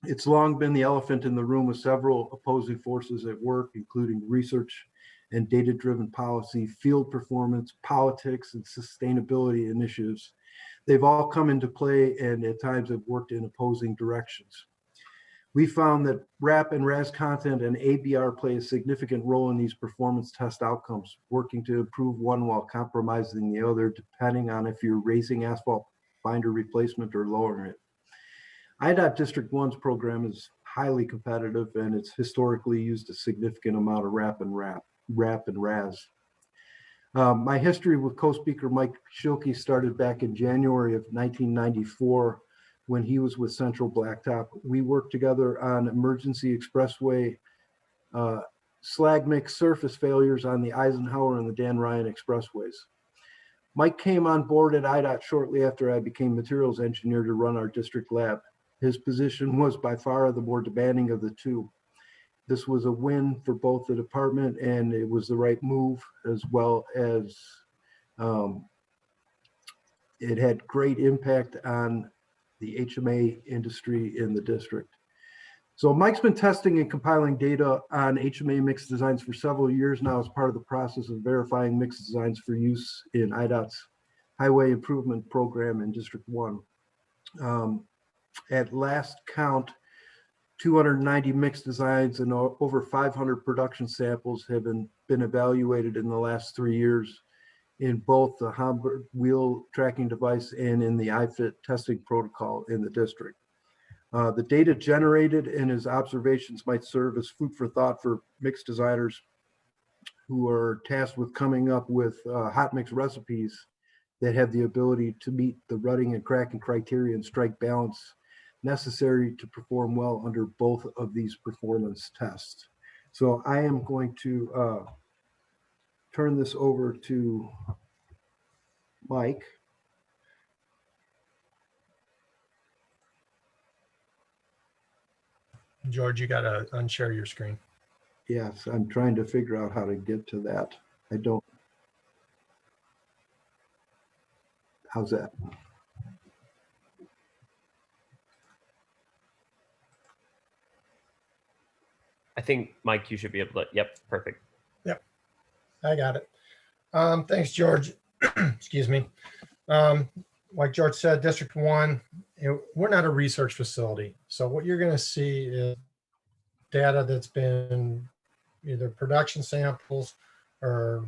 It's long been the elephant in the room with several opposing forces at work, including research and data-driven policy, field performance, politics, and sustainability initiatives. They've all come into play and at times have worked in opposing directions. We found that RAP and RAS content and ABR play a significant role in these performance test outcomes, working to improve one while compromising the other, depending on if you're raising asphalt binder replacement or lowering it. IDOT District 1's program is highly competitive, and it's historically used a significant amount of RAP and RAS. My history with co-speaker Mike Schilke started back in January of 1994 when he was with Central Blacktop. We worked together on emergency expressway slag mix surface failures on the Eisenhower and the Dan Ryan expressways. Mike came on board at IDOT shortly after I became materials engineer to run our district lab. His position was by far the more demanding of the two. This was a win for both the department, and it was the right move, as well as it had great impact on the HMA industry in the district. So Mike's been testing and compiling data on HMA mix designs for several years now as part of the process of verifying mix designs for use in IDOT's Highway Improvement Program in District 1. At last count, 290 mix designs and over 500 production samples have been evaluated in the last 3 years in both the Hamburg wheel tracking device and in the iFit testing protocol in the district. The data generated in his observations might serve as food for thought for mix designers who are tasked with coming up with hot mix recipes that have the ability to meet the rutting and cracking criteria and strike balance necessary to perform well under both of these performance tests. So I am going to turn this over to Mike. George, you got to unshare your screen. Yes, I'm trying to figure out how to get to that. I don't. How's that? I think, Mike, you should be able to, yep, perfect. Yep, I got it. Thanks, George. Excuse me. Like George said, District 1, we're not a research facility. So what you're going to see is data that's been either production samples or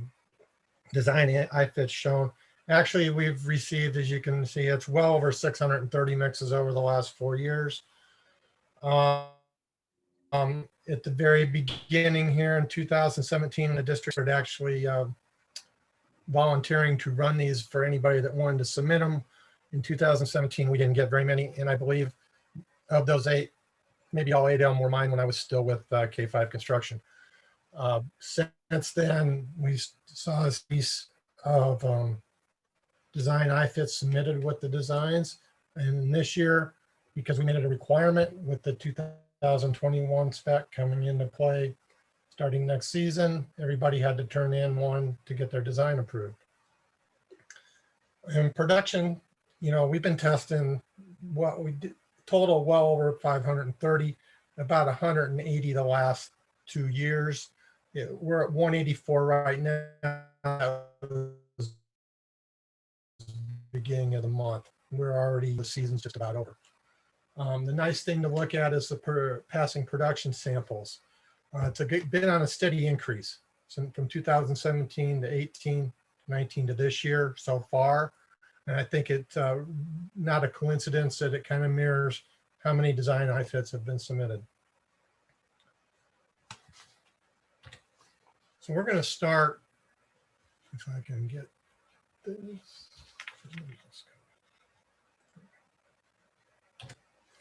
design iFits shown. Actually, we've received, as you can see, it's well over 630 mixes over the last 4 years. At the very beginning here in 2017, the district started actually volunteering to run these for anybody that wanted to submit them. In 2017, we didn't get very many, and I believe of those 8, maybe all 8 of them were mine when I was still with K5 Construction. Since then, we saw a piece of design iFits submitted with the designs, and this year, because we made it a requirement with the 2021 spec coming into play starting next season, everybody had to turn in one to get their design approved. In production, you know, we've been testing what we did, total well over 530, about 180 the last 2 years. We're at 184 right now. Beginning of the month. We're already, the season's just about over. The nice thing to look at is the passing production samples. It's been on a steady increase. So from 2017 to 18, 19 to this year so far. And I think it's not a coincidence that it kind of mirrors how many design iFits have been submitted. So we're going to start, if I can get this.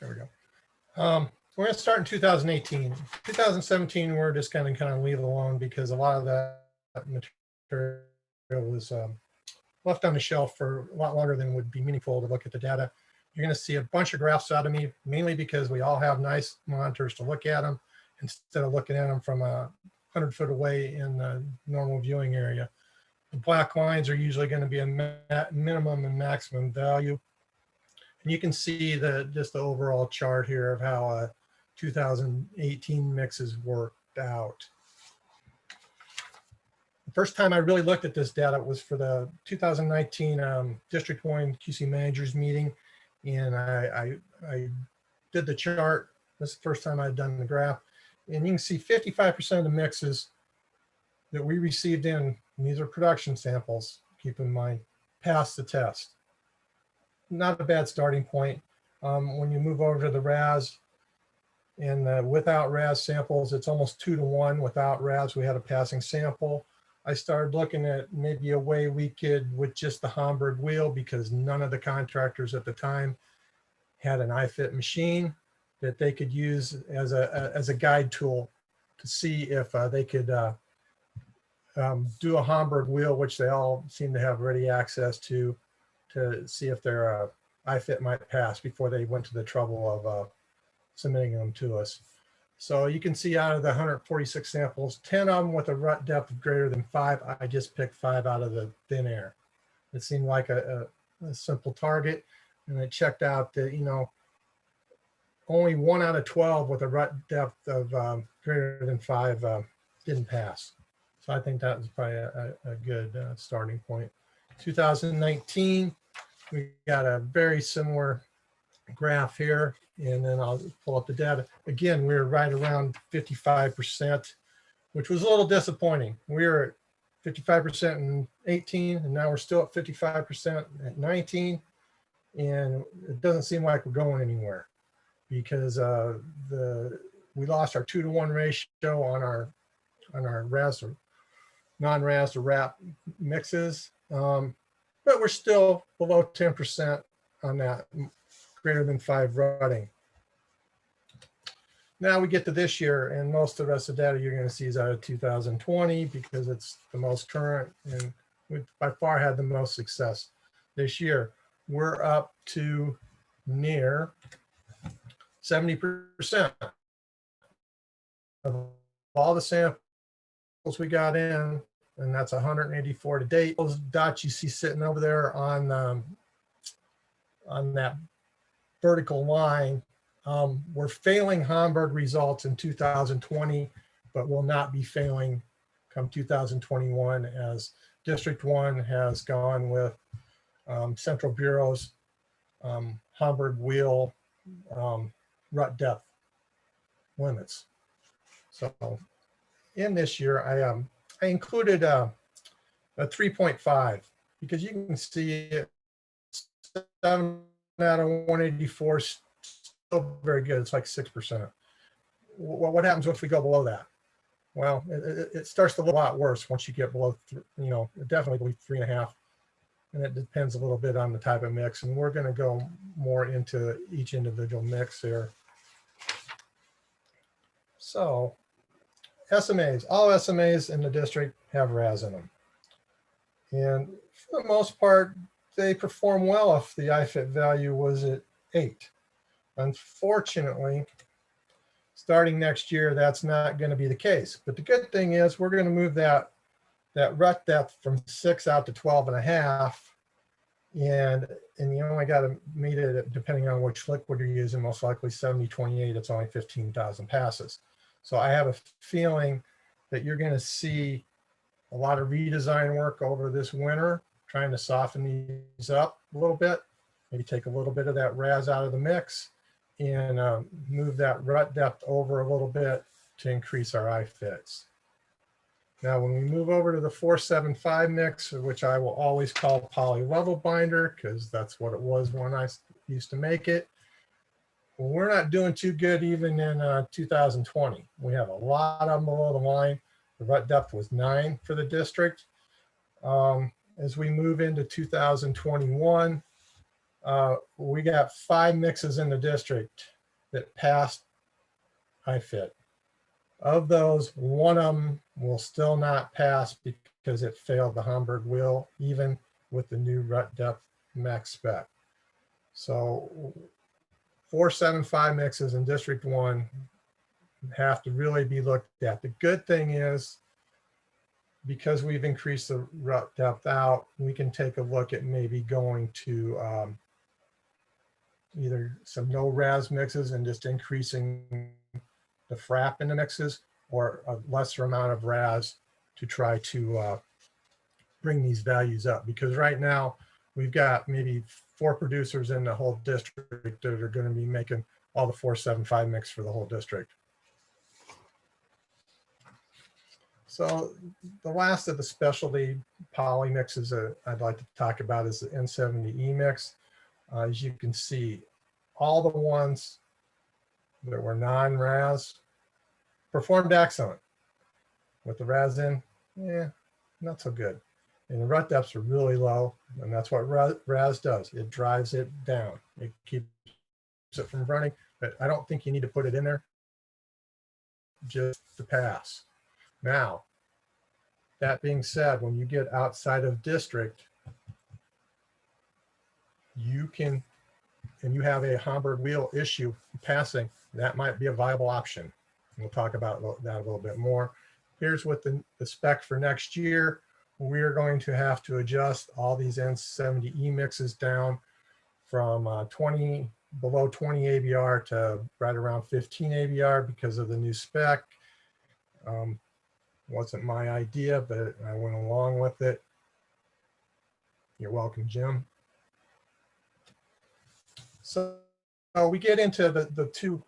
There we go. We're going to start in 2018. 2017, we're just going to leave it alone because a lot of that material was left on the shelf for a lot longer than would be meaningful to look at the data. You're going to see a bunch of graphs out of me, mainly because we all have nice monitors to look at them instead of looking at them from 100 foot away in the normal viewing area. The black lines are usually going to be a minimum and maximum value. And you can see just the overall chart here of how 2018 mixes worked out. The first time I really looked at this data was for the 2019 District 1 QC Managers meeting. And I did the chart This is the first time I've done the graph. And you can see 55% of the mixes that we received in, and these are production samples, keep in mind, passed the test. Not a bad starting point. When you move over to the RAS and the without RAS samples, it's almost 2 to 1. Without RAS, we had a passing sample. I started looking at maybe a way we could, with just the Hamburg wheel, because none of the contractors at the time had an iFit machine that they could use as a guide tool to see if they could do a Hamburg wheel, which they all seem to have ready access to see if their iFit might pass before they went to the trouble of submitting them to us. So you can see out of the 146 samples, 10 of them with a rut depth of greater than 5. I just picked 5 out of the thin air. It seemed like a simple target, and it checked out that, you know, only 1 out of 12 with a rut depth of greater than 5 didn't pass. So I think that was probably a good starting point. 2019, we got a very similar graph here, and then I'll pull up the data. Again, we were right around 55%, which was a little disappointing. We were at 55% in 18, and now we're still at 55% at 19, and it doesn't seem like we're going anywhere, because we lost our 2 to 1 ratio on our RAS or non-RAS or RAP mixes, but we're still below 10% on that greater than 5 rutting. Now we get to this year, and most of the rest of the data you're going to see is out of 2020 because it's the most current, and we by far had the most success this year. We're up to near 70% of all the samples we got in, and that's 184 to date. Those dots you see sitting over there on that vertical line, we're failing Hamburg results in 2020, but will not be failing come 2021, as District 1 has gone with Central Bureau's Hamburg wheel rut depth limits. So in this year, I included a 3.5 because you can see it 7 out of 184 still very good. It's like 6%. What happens if we go below that? Well, it starts to look a lot worse once you get below, you know, definitely 3.5. And it depends a little bit on the type of mix. And we're going to go more into each individual mix here. So SMAs, all SMAs in the district have RAS in them. And for the most part, they perform well if the iFit value was at 8. Unfortunately, starting next year, that's not going to be the case. But the good thing is we're going to move that rut depth from 6 out to 12.5. And you only got to meet it, depending on which liquid you're using, most likely 70-28, it's only 15,000 passes. So I have a feeling that you're going to see a lot of redesign work over this winter, trying to soften these up a little bit, maybe take a little bit of that RAS out of the mix and move that rut depth over a little bit to increase our iFits. Now, when we move over to the 475 mix, which I will always call poly level binder, because that's what it was when I used to make it, well, we're not doing too good even in 2020. We have a lot of them below the line. The rut depth was 9 for the district. As we move into 2021, we got 5 mixes in the district that passed iFit. Of those, 1 of them will still not pass because it failed the Hamburg wheel, even with the new rut depth max spec. So 475 mixes in District 1 have to really be looked at. The good thing is, because we've increased the rut depth out, we can take a look at maybe going to either some no RAS mixes and just increasing the FRAP in the mixes, or a lesser amount of RAS to try to bring these values up. Because right now we've got maybe 4 producers in the whole district that are going to be making all the 475 mix for the whole district. So the last of the specialty poly mixes that I'd like to talk about is the N70E mix. As you can see, all the ones that were non-RAS performed excellent. With the RAS in, not so good. And the rut depths are really low, and that's what RAS does. It drives it down. It keeps it from running, but I don't think you need to put it in there just to pass. Now, that being said, when you get outside of district, you can, and you have a Hamburg wheel issue passing, that might be a viable option. We'll talk about that a little bit more. Here's what the spec for next year. We're going to have to adjust all these N70E mixes down from below 20 ABR to right around 15 ABR because of the new spec. Wasn't my idea, but I went along with it. You're welcome, Jim. So we get into the two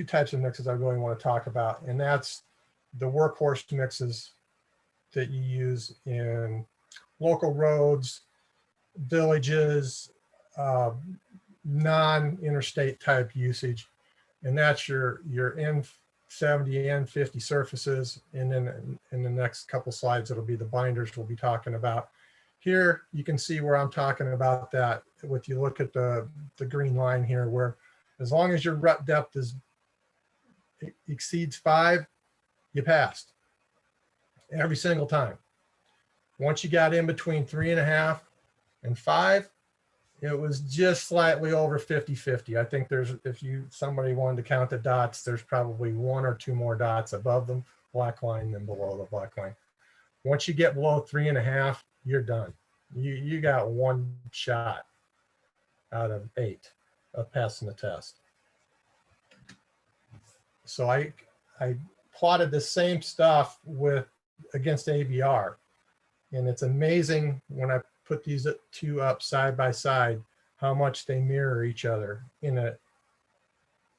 types of mixes I really want to talk about, and that's the workhorse mixes that you use in local roads, villages, non-interstate type usage. And that's your N70, N50 surfaces. And then in the next couple slides, it'll be the binders we'll be talking about. Here, you can see where I'm talking about that. If you look at the green line here, where as long as your rut depth exceeds 5, you passed every single time. Once you got in between 3.5 and 5, it was just slightly over 50-50. I think if somebody wanted to count the dots, there's probably 1 or 2 more dots above the black line than below the black line. Once you get below 3.5, you're done. You got 1 shot out of 8 of passing the test. So I plotted the same stuff against ABR. And it's amazing when I put these two up side by side, how much they mirror each other in an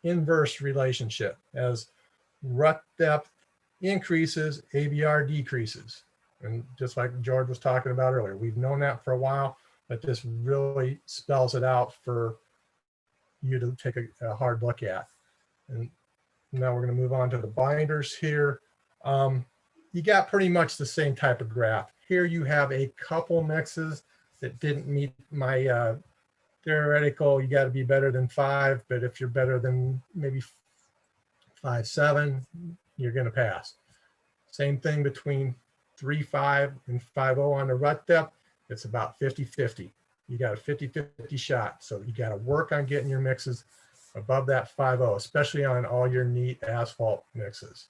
inverse relationship. As rut depth increases, ABR decreases. And just like George was talking about earlier, we've known that for a while, but this really spells it out for you to take a hard look at. And now we're going to move on to the binders here. You got pretty much the same type of graph. Here you have a couple mixes that didn't meet my theoretical, you got to be better than 5, but if you're better than maybe 5.7, you're going to pass. Same thing between 3.5 and 5.0 on the rut depth. It's about 50-50. You got a 50-50 shot. So you got to work on getting your mixes above that 5.0, especially on all your neat asphalt mixes.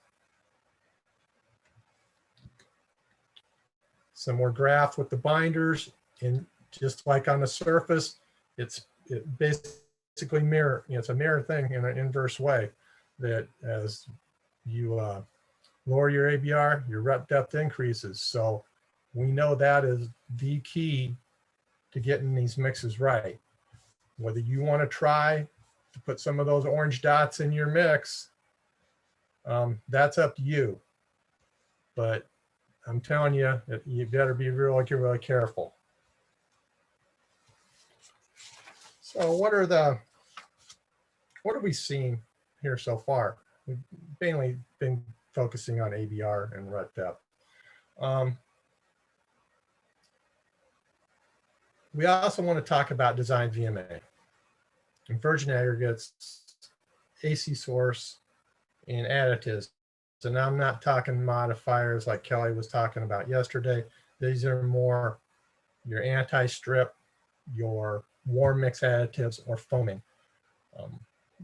Some more graphs with the binders, and just like on the surface, it basically mirror. It's a mirror thing in an inverse way. That as you lower your ABR, your rut depth increases. So we know that is the key to getting these mixes right. Whether you want to try to put some of those orange dots in your mix, that's up to you. But I'm telling you, you better be really careful. So what are we seeing here so far? We've mainly been focusing on ABR and rut depth. We also want to talk about design VMA. And virgin aggregates, AC source, and additives. So now I'm not talking modifiers like Kelly was talking about yesterday. These are more your anti-strip, your warm mix additives, or foaming.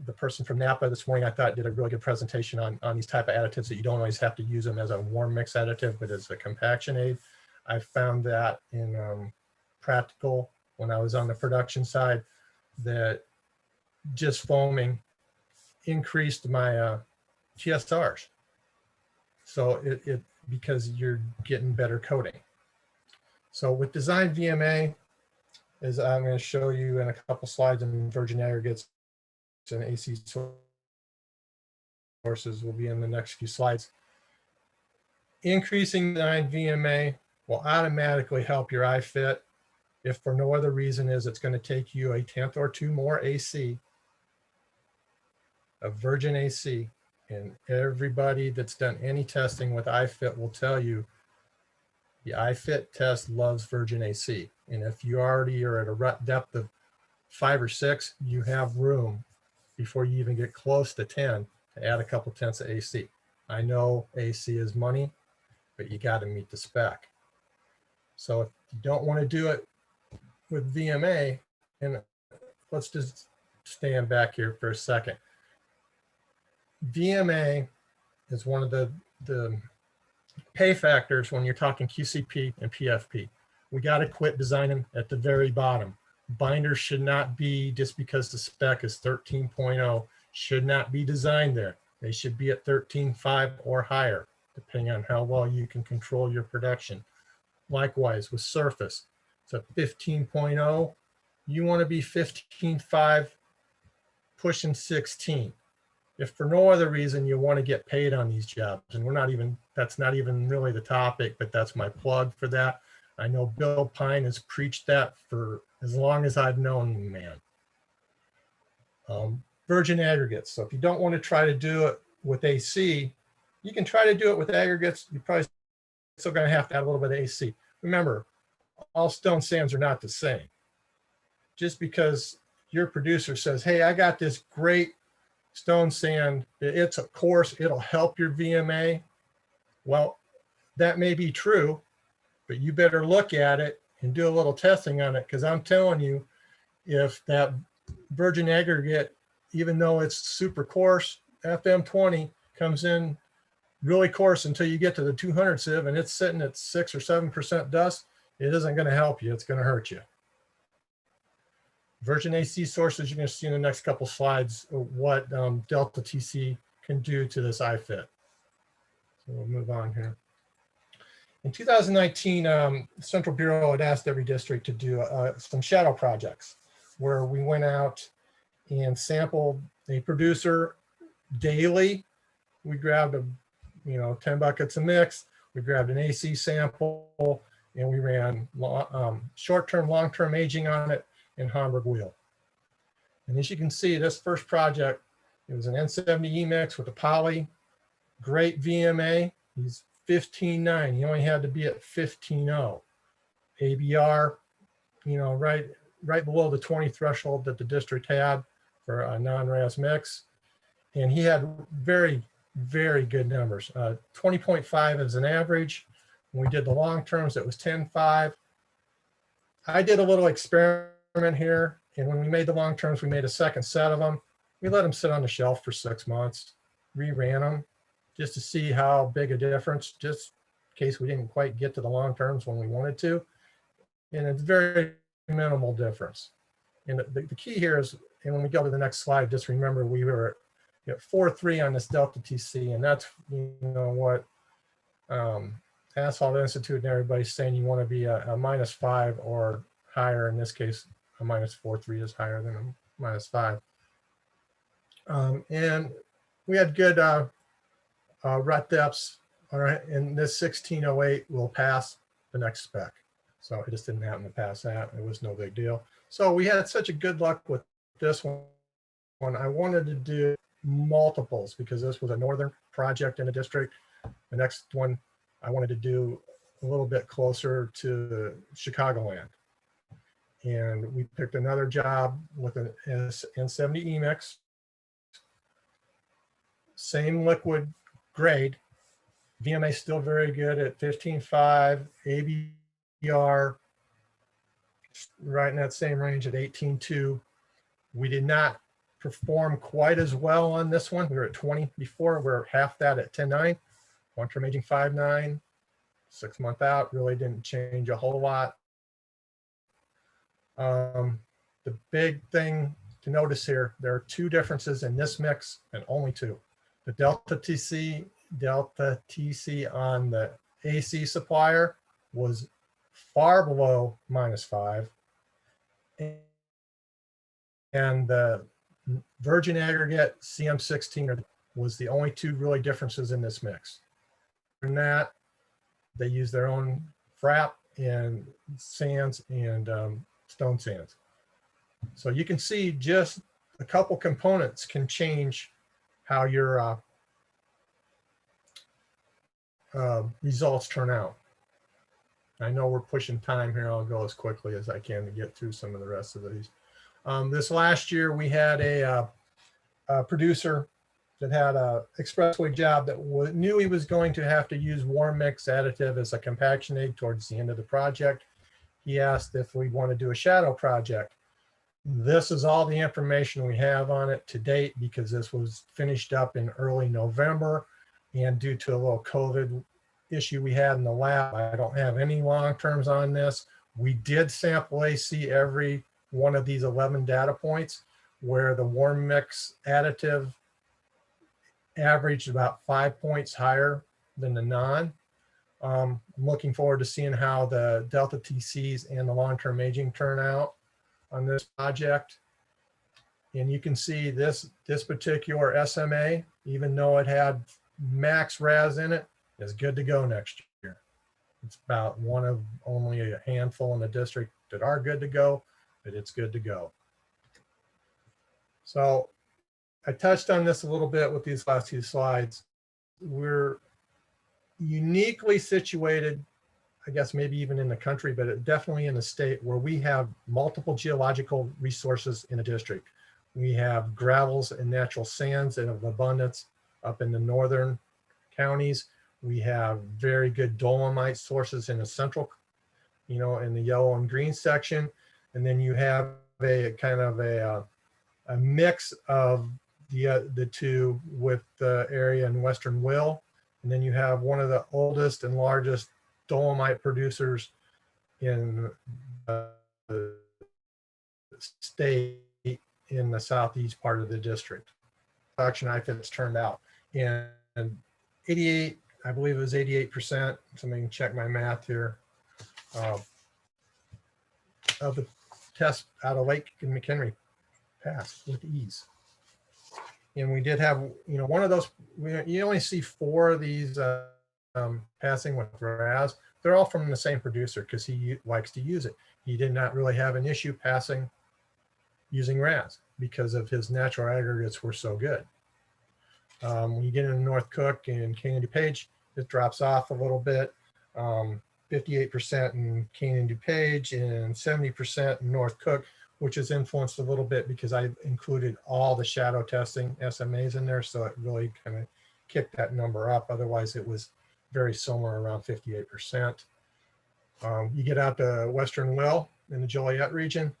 The person from Napa this morning, I thought, did a really good presentation on these type of additives that you don't always have to use them as a warm mix additive, but as a compaction aid. I found that in practical when I was on the production side, that just foaming increased my TSRs. So because you're getting better coating. So with design VMA, as I'm going to show you in a couple slides in virgin aggregates, and AC sources will be in the next few slides. Increasing the VMA will automatically help your iFit if for no other reason is it's going to take you a tenth or two more AC, of virgin AC. And everybody that's done any testing with iFit will tell you the iFit test loves virgin AC. And if you already are at a depth of 5 or 6, you have room before you even get close to 10 to add a couple tenths of AC. I know AC is money, but you got to meet the spec. So if you don't want to do it with VMA, and let's just stand back here for a second. VMA is one of the pay factors when you're talking QCP and PFP. We got to quit designing at the very bottom. Binders should not be, just because the spec is 13.0, should not be designed there. They should be at 13.5 or higher, depending on how well you can control your production. Likewise with surface, it's a 15.0. You want to be 15.5, pushing 16. If for no other reason you want to get paid on these jobs, and that's not even really the topic, but that's my plug for that. I know Bill Pine has preached that for as long as I've known the man. Virgin aggregates. So if you don't want to try to do it with AC, you can try to do it with aggregates. You're probably still going to have to add a little bit of AC. Remember, all stone sands are not the same. Just because your producer says, hey, I got this great stone sand, it's a coarse, it'll help your VMA. Well, that may be true, but you better look at it and do a little testing on it, because I'm telling you, if that virgin aggregate, even though it's super coarse, FM20 comes in really coarse until you get to the 200 sieve and it's sitting at 6 or 7% dust, it isn't going to help you, it's going to hurt you. Virgin AC sources, you're going to see in the next couple slides what Delta TC can do to this iFit. So we'll move on here. In 2019, Central Bureau had asked every district to do some shadow projects where we went out and sampled a producer daily. We grabbed 10 buckets of mix, we grabbed an AC sample, and we ran short-term, long-term aging on it in Hamburg wheel. And as you can see, this first project, it was an N70E mix with a poly, great VMA. He's 15.9. He only had to be at 15.0. ABR, right below the 20 threshold that the district had for a non-RAS mix. And he had very, very good numbers. 20.5 as an average. When we did the long terms, it was 10.5. I did a little experiment here, and when we made the long terms, we made a second set of them. We let them sit on the shelf for 6 months, reran them just to see how big a difference, just in case we didn't quite get to the long terms when we wanted to. And it's very minimal difference. And the key here is, and when we go to the next slide, just remember we were at 4.3 on this Delta TC, and that's what Asphalt Institute and everybody's saying you want to be a -5 or higher. In this case, a -4.3 is higher than a -5. And we had good rut depths. All right, and this 1608 will pass the next spec. So it just didn't happen to pass that. It was no big deal. So we had such a good luck with this one. I wanted to do multiples because this was a northern project in a district. The next one I wanted to do a little bit closer to Chicagoland. And we picked another job with an N70E mix. Same liquid grade. VMA still very good at 15.5. ABR right in that same range at 18.2. We did not perform quite as well on this one. We were at 20 before. We're half that at 10.9. Long-term aging 5.9. 6 month out really didn't change a whole lot. The big thing to notice here, there are 2 differences in this mix, and only 2. The Delta TC on the AC supplier was far below -5. And the Virgin aggregate, CM16 was the only two really differences in this mix. In that, they use their own frap and sands and stone sands. So you can see just a couple components can change how your results turn out. I know we're pushing time here. I'll go as quickly as I can to get through some of the rest of these. This last year, we had a producer that had a expressway job that knew he was going to have to use warm mix additive as a compaction aid towards the end of the project. He asked if we want to do a shadow project. This is all the information we have on it to date because this was finished up in early November, and due to a little COVID issue we had in the lab, I don't have any long terms on this. We did sample AC every one of these 11 data points where the warm mix additive averaged about 5 points higher than the non. I'm looking forward to seeing how the delta TCs and the long-term aging turn out on this project. And you can see this particular SMA, even though it had max RAS in it, is good to go next year. It's about one of only a handful in the district that are good to go, but it's good to go. So I touched on this a little bit with these last two slides. We're uniquely situated, I guess maybe even in the country, but definitely in the state where we have multiple geological resources in a district. We have gravels and natural sands in abundance up in the northern counties. We have very good dolomite sources in the central, in the yellow and green section. And then you have a kind of a mix of the two with the area in Western Will. And then you have one of the oldest and largest dolomite producers in the state in the southeast part of the district. Production IFITs turned out. And 88, I believe it was 88%, somebody can check my math here, of the test out of Lake and McHenry passed with ease. And we did have, one of those, you only see 4 of these passing with RAS. They're all from the same producer because he likes to use it. He did not really have an issue passing using RAS because of his natural aggregates were so good. When you get into North Cook and King and DuPage, it drops off a little bit. 58% in King and DuPage and 70% in North Cook, which is influenced a little bit because I included all the shadow testing SMAs in there. So it really kind of kicked that number up. Otherwise, it was very similar, around 58%. You get out to Western Will in the Joliet region,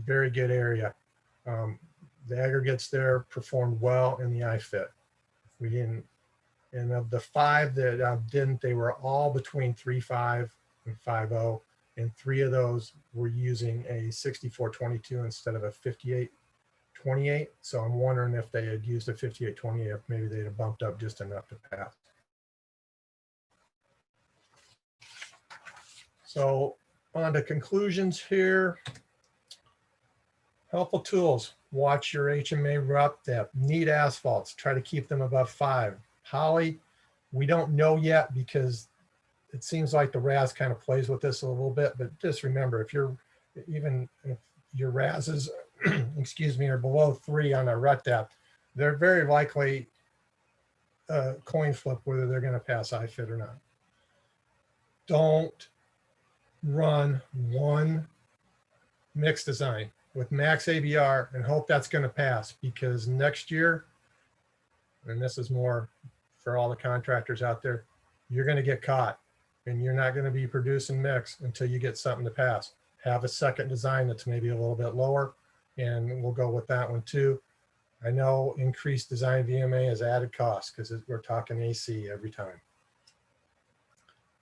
very good area. The aggregates there performed well in the IFIT. We didn't, and of the 5 that didn't, they were all between 3.5 and 5.0. And 3 of those were using a 6422 instead of a 5828. So I'm wondering if they had used a 5828, if maybe they'd have bumped up just enough to pass. So on to conclusions here. Helpful tools. Watch your HMA rut depth. Need asphalts. Try to keep them above 5. Poly, we don't know yet because it seems like the RAS kind of plays with this a little bit, but just remember, if your RASs, excuse me, are below 3 on a rut depth, they're very likely a coin flip whether they're going to pass IFIT or not. Don't run one mix design with max ABR and hope that's going to pass, because next year, and this is more for all the contractors out there, you're going to get caught and you're not going to be producing mix until you get something to pass. Have a second design that's maybe a little bit lower, and we'll go with that one too. I know increased design VMA is added cost because we're talking AC every time.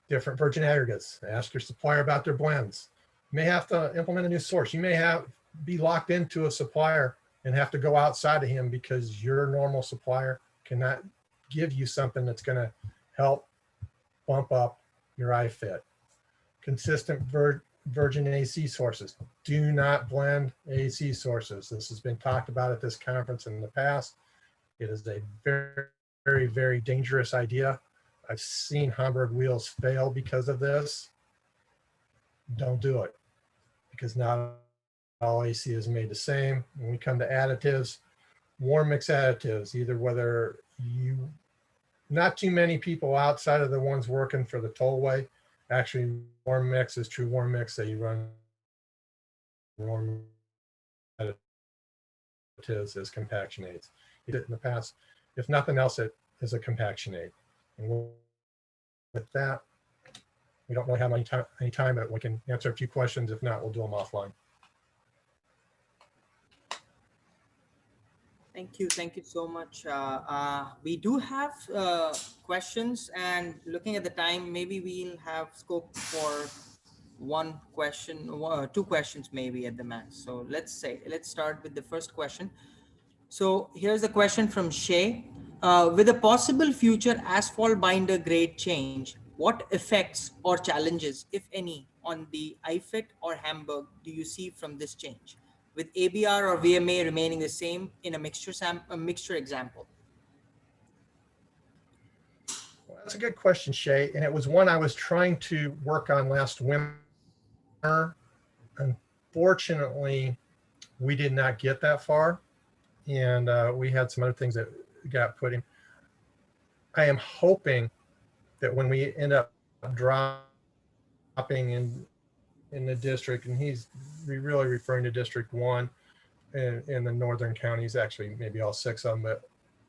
Different virgin aggregates. Ask your supplier about their blends. You may have to implement a new source. You may be locked into a supplier and have to go outside of him because your normal supplier cannot give you something that's going to help bump up your IFIT. Consistent virgin AC sources. Do not blend AC sources. This has been talked about at this conference in the past. It is a very, very, very dangerous idea. I've seen Hamburg wheels fail because of this. Don't do it, because not all AC is made the same. When we come to additives, warm mix additives, either whether you, not too many people outside of the ones working for the tollway, actually warm mix is true warm mix, that you run warm additives as compactionates. You did it in the past. If nothing else, it is a compactionate. And with that, we don't really have any time, but we can answer a few questions. If not, we'll do them offline. Thank you so much. We do have questions, and looking at the time, maybe we'll have scope for one question, two questions maybe at the max. So let's start with the first question. So here's the question from Shay. With a possible future asphalt binder grade change, what effects or challenges, if any, on the IFIT or Hamburg do you see from this change, with ABR or VMA remaining the same in a mixture example? Well, that's a good question, Shay. And it was one I was trying to work on last winter. Unfortunately, we did not get that far. And we had some other things that got put in. I am hoping that when we end up dropping in the district, and he's really referring to District 1 in the northern counties, actually maybe all 6 of them, but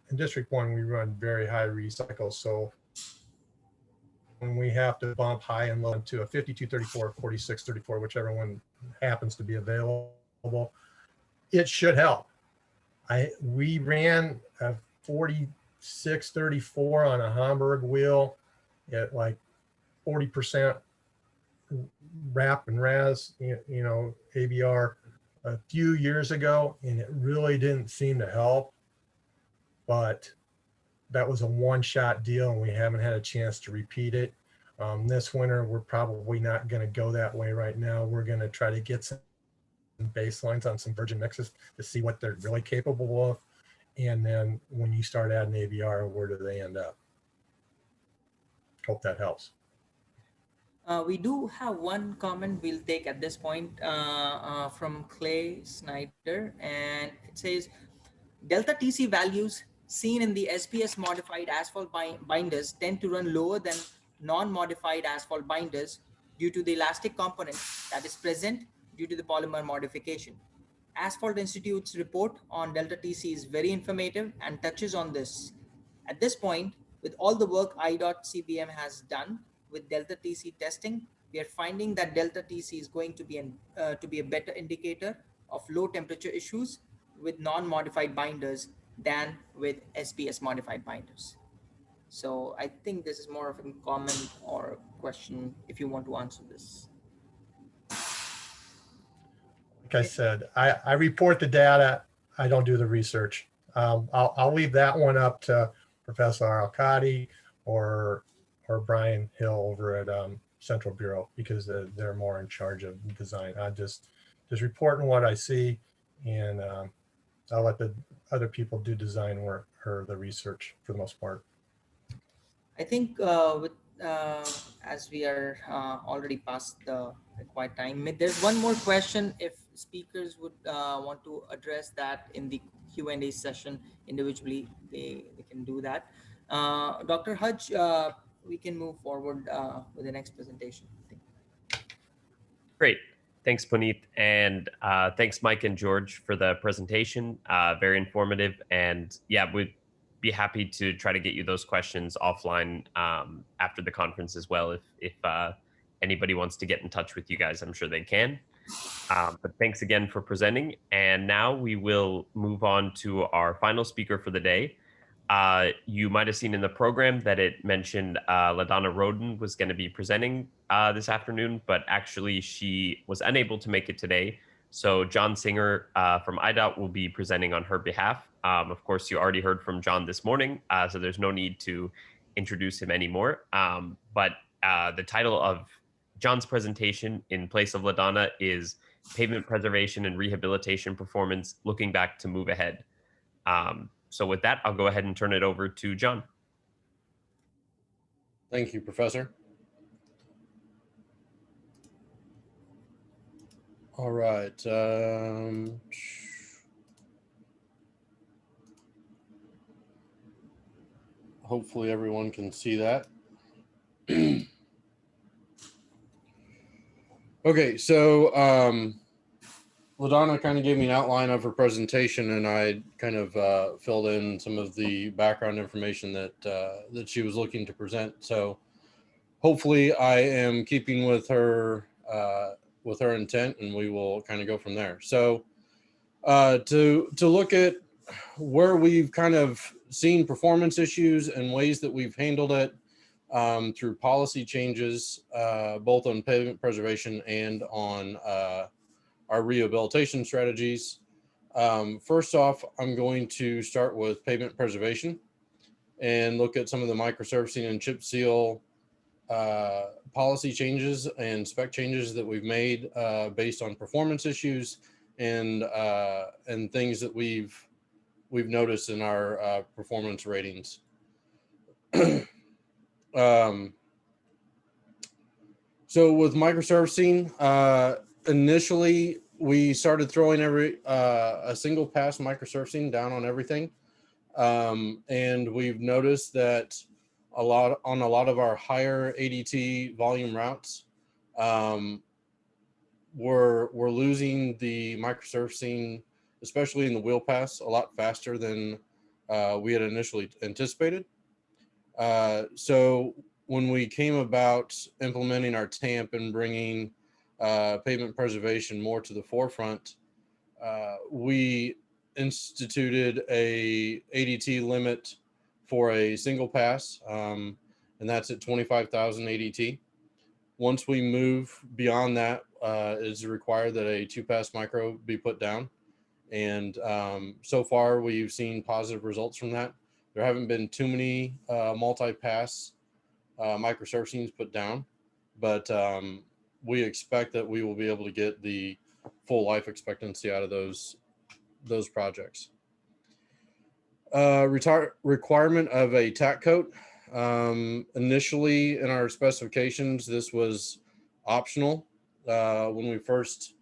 in District 1 we run very high recycle. So when we have to bump high and low to a 5234, 4634, whichever one happens to be available, it should help. We ran a 4634 on a Hamburg wheel at like 40% wrap and raz, you know, ABR a few years ago, and it really didn't seem to help. But that was a one-shot deal, and we haven't had a chance to repeat it. This winter, we're probably not going to go that way right now. We're going to try to get some baselines on some virgin mixes to see what they're really capable of. And then when you start adding ABR, where do they end up? Hope that helps. We do have one comment we'll take at this point from Clay Snyder, and it says, Delta TC values seen in the SPS modified asphalt binders tend to run lower than non-modified asphalt binders due to the elastic component that is present due to the polymer modification. Asphalt Institute's report on Delta TC is very informative and touches on this. At this point, with all the work I.CBM has done with Delta TC testing, we are finding that Delta TC is going to be a better indicator of low temperature issues with non-modified binders than with SPS modified binders. So I think this is more of a comment or a question if you want to answer this. Like I said, I report the data. I don't do the research. I'll leave that one up to Professor Arcadi or Brian Hill over at Central Bureau, because they're more in charge of design. I just reporting what I see, and I'll let the other people do design work or the research for the most part. I think as we are already past the required time, there's one more question. If speakers would want to address that in the Q&A session individually, they can do that. Dr. Hutch, we can move forward with the next presentation. Great. Thanks, Puneet. And thanks, Mike and George, for the presentation. Very informative. And yeah, we'd be happy to try to get you those questions offline after the conference as well. If anybody wants to get in touch with you guys, I'm sure they can. But thanks again for presenting. And now we will move on to our final speaker for the day. You might have seen in the program that it mentioned LaDonna Roden was going to be presenting this afternoon, but actually she was unable to make it today. So John Singer from IDOT will be presenting on her behalf. Of course, you already heard from John this morning, so there's no need to introduce him anymore. But the title of John's presentation in place of LaDonna is pavement preservation and rehabilitation performance, looking back to move ahead. So with that, I'll go ahead and turn it over to John. Thank you, Professor. All right. Hopefully everyone can see that. Okay, so LaDonna kind of gave me an outline of her presentation, and I kind of filled in some of the background information that that she was looking to present. So hopefully I am keeping with her intent, and we will kind of go from there. So to look at where we've kind of seen performance issues and ways that we've handled it through policy changes, both on pavement preservation and on our rehabilitation strategies. First off, I'm going to start with pavement preservation and look at some of the microsurfacing and chip seal policy changes and spec changes that we've made based on performance issues and things that we've noticed in our performance ratings. So with microsurfacing, initially we started throwing a single pass microsurfacing down on everything, and we've noticed that a lot of our higher ADT volume routes, we're losing the microsurfacing, especially in the wheel pass, a lot faster than we had initially anticipated. So when we came about implementing our TAMP and bringing pavement preservation more to the forefront, we instituted a ADT limit for a single pass, and that's at 25,000 ADT. Once we move beyond that, it's required that a 2-pass micro be put down. And so far, we've seen positive results from that. There haven't been too many multi-pass microsurfacings put down, but we expect that we will be able to get the full life expectancy out of those projects. Requirement of a tack coat. Initially in our specifications, this was optional. When we first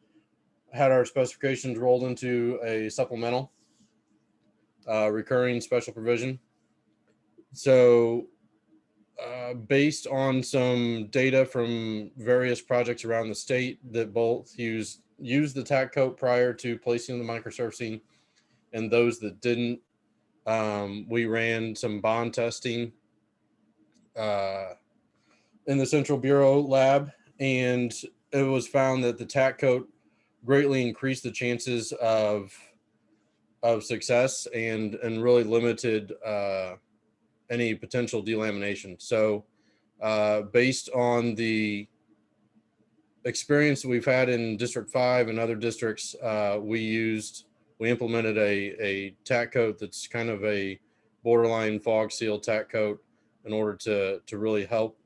had our specifications rolled into a supplemental recurring special provision. So based on some data from various projects around the state that both used the tack coat prior to placing the microsurfacing, and those that didn't, we ran some bond testing in the Central Bureau lab, and it was found that the tack coat greatly increased the chances of success and really limited any potential delamination. So based on the experience that we've had in District 5 and other districts, we implemented a tack coat that's kind of a borderline fog seal tack coat in order to really help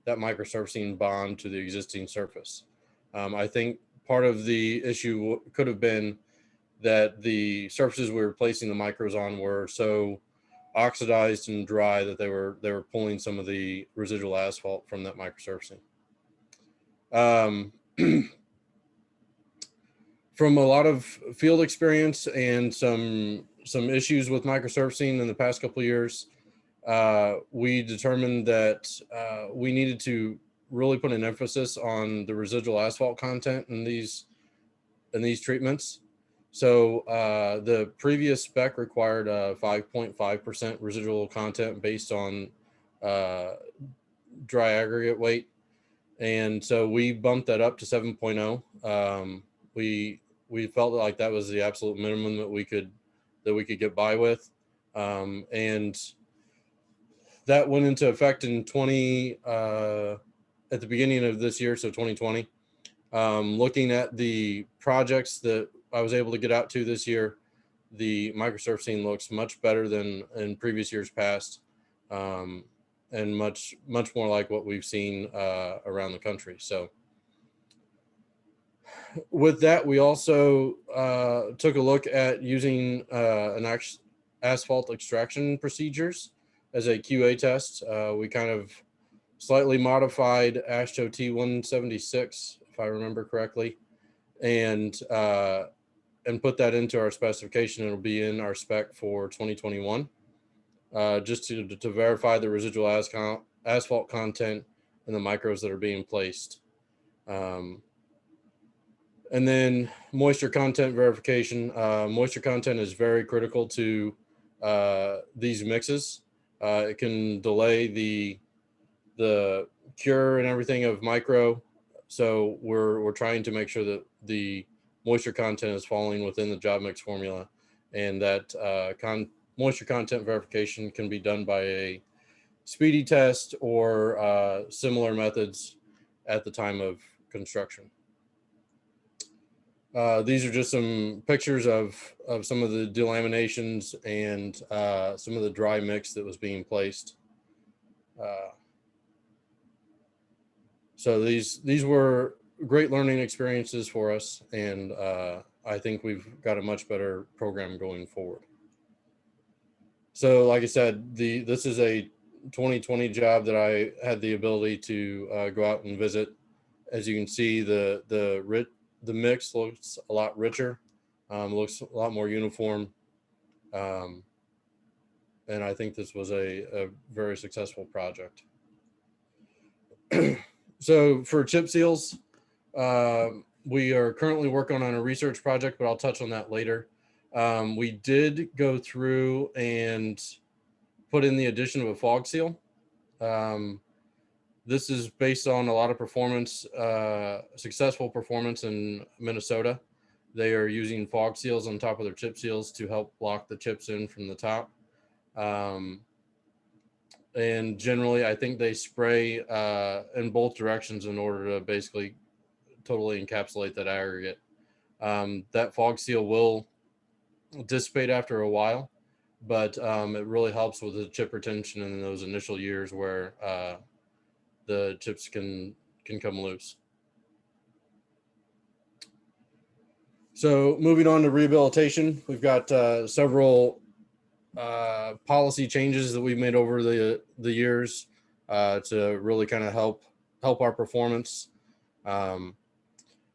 that microsurfacing bond to the existing surface. I think part of the issue could have been that the surfaces we were placing the micros on were so oxidized and dry that they were pulling some of the residual asphalt from that microsurfacing. From a lot of field experience and some issues with microsurfacing in the past couple of years, we determined that we needed to really put an emphasis on the residual asphalt content in these treatments. So the previous spec required 5.5% residual content based on dry aggregate weight, and so we bumped that up to 7.0. We felt like that was the absolute minimum that we could get by with, and that went into effect in at the beginning of this year, so 2020. Looking at the projects that I was able to get out to this year, the microsurfacing looks much better than in previous years past. and much more like what we've seen around the country. So with that, we also took a look at using asphalt extraction procedures as a QA test. We kind of slightly modified AASHTO T176, if I remember correctly, and put that into our specification. It'll be in our spec for 2021, just to verify the residual asphalt content and the micros that are being placed. And then moisture content verification. Moisture content is very critical to these mixes. It can delay the cure and everything of micro. So we're trying to make sure that the moisture content is falling within the job mix formula, and that moisture content verification can be done by a speedy test or similar methods at the time of construction. These are just some pictures of some of the delaminations and some of the dry mix that was being placed. So these were great learning experiences for us, and I think we've got a much better program going forward. So like I said, this is a 2020 job that I had the ability to go out and visit. As you can see, the mix looks a lot richer, looks a lot more uniform. And I think this was a very successful project. So for chip seals, we are currently working on a research project, but I'll touch on that later. We did go through and put in the addition of a fog seal. This is based on a lot of performance, successful performance in Minnesota. They are using fog seals on top of their chip seals to help lock the chips in from the top. And generally, I think they spray in both directions in order to basically totally encapsulate that aggregate. That fog seal will dissipate after a while, but it really helps with the chip retention in those initial years where the chips can come loose. So moving on to rehabilitation, we've got several policy changes that we've made over the years to really kind of help our performance.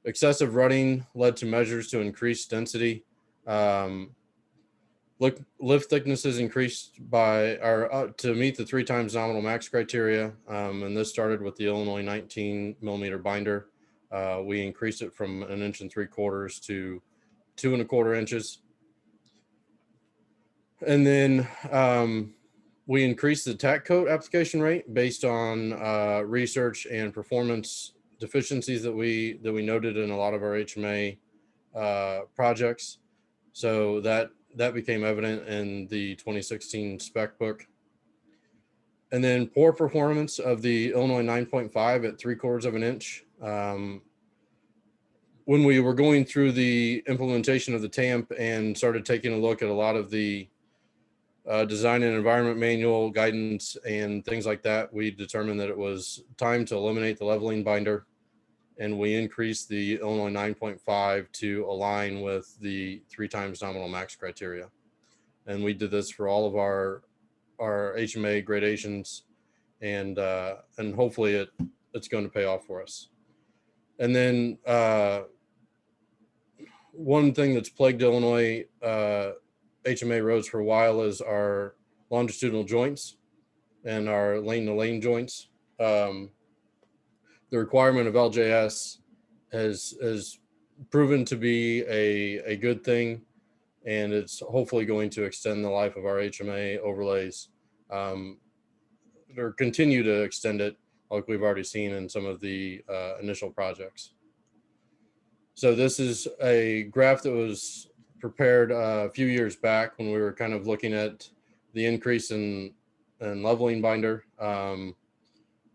Excessive rutting led to measures to increase density. Lift thicknesses increased by to meet the 3 times nominal max criteria, and this started with the Illinois 19 millimeter binder. We increased it from 1 3/4 inches to 2 1/4 inches. And then we increased the tack coat application rate based on research and performance deficiencies that we noted in a lot of our HMA projects. So that became evident in the 2016 spec book. And then poor performance of the Illinois 9.5 at 3/4 inch. When we were going through the implementation of the TAMP and started taking a look at a lot of the design and environment manual guidance and things like that, we determined that it was time to eliminate the leveling binder, and we increased the Illinois 9.5 to align with the 3 times nominal max criteria. And we did this for all of our HMA gradations, and hopefully it's going to pay off for us. And then one thing that's plagued Illinois HMA roads for a while is our longitudinal joints and our lane-to-lane joints. The requirement of LJS has proven to be a good thing, and it's hopefully going to extend the life of our HMA overlays, or continue to extend it like we've already seen in some of the initial projects. So this is a graph that was prepared a few years back when we were kind of looking at the increase in leveling binder.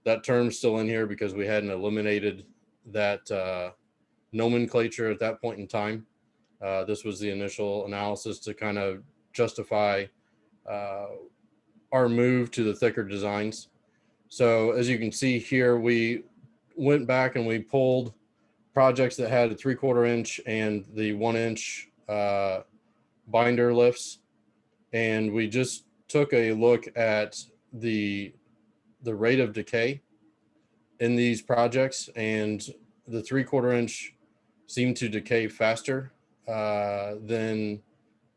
That term's still in here because we hadn't eliminated that nomenclature at that point in time. This was the initial analysis to kind of justify our move to the thicker designs. So as you can see here, we went back and we pulled projects that had a 3/4 inch and the 1 inch binder lifts. And we just took a look at the rate of decay in these projects, and the 3/4 inch seemed to decay faster than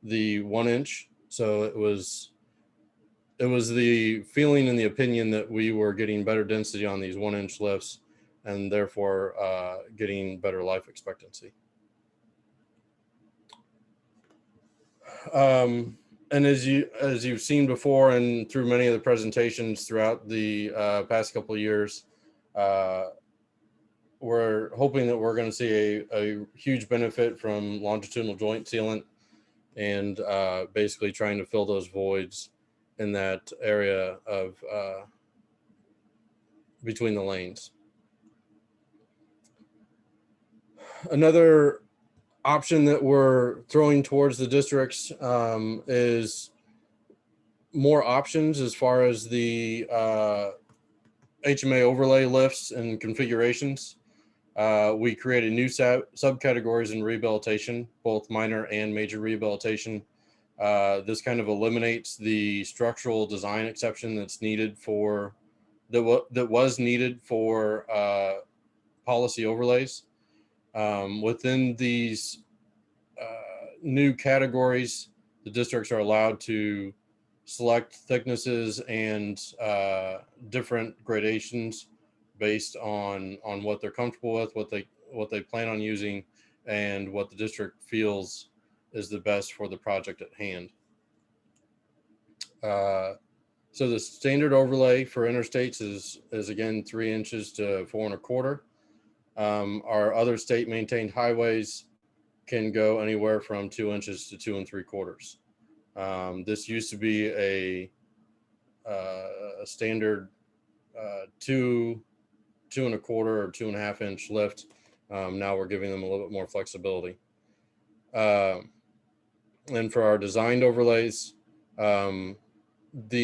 the 1 inch. So it was the feeling and the opinion that we were getting better density on these 1 inch lifts, and therefore getting better life expectancy. And as you've seen before and through many of the presentations throughout the past couple of years, we're hoping that we're going to see a huge benefit from longitudinal joint sealant, and basically trying to fill those voids in that area of between the lanes. Another option that we're throwing towards the districts is more options as far as the HMA overlay lifts and configurations. We created new subcategories in rehabilitation, both minor and major rehabilitation. This kind of eliminates the structural design exception that's needed for that was needed for policy overlays. Within these new categories, the districts are allowed to select thicknesses and different gradations based on what they're comfortable with, what they plan on using, and what the district feels is the best for the project at hand. So the standard overlay for interstates is again 3 inches to 4 1/4. Our other state maintained highways can go anywhere from 2 inches to 2 3/4. This used to be a standard 2 1/4 or 2 1/2 inch lift. Now we're giving them a little bit more flexibility. And for our designed overlays, the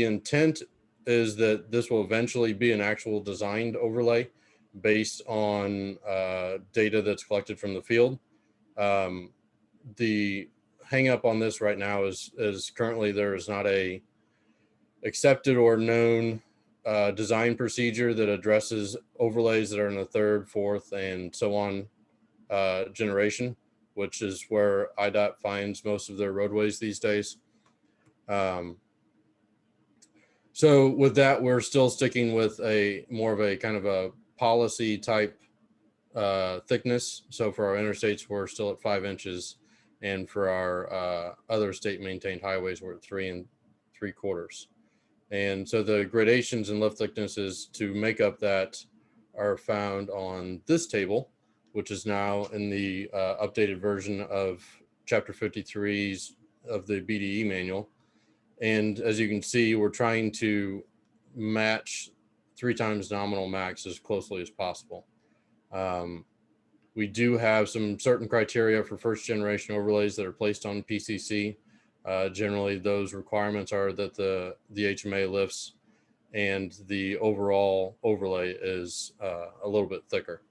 intent is that this will eventually be an actual designed overlay based on data that's collected from the field. The hang up on this right now is currently there is not a accepted or known design procedure that addresses overlays that are in the 3rd, 4th, and so on generation, which is where IDOT finds most of their roadways these days. So with that, we're still sticking with a more of a kind of a policy type thickness. So for our interstates, we're still at 5 inches. And for our other state maintained highways, we're at 3 3/4. And so the gradations and lift thicknesses to make up that are found on this table, which is now in the updated version of Chapter 53's of the BDE manual. And as you can see, we're trying to match 3 times nominal max as closely as possible. We do have some certain criteria for 1st generation overlays that are placed on PCC. Generally, those requirements are that the HMA lifts and the overall overlay is a little bit thicker.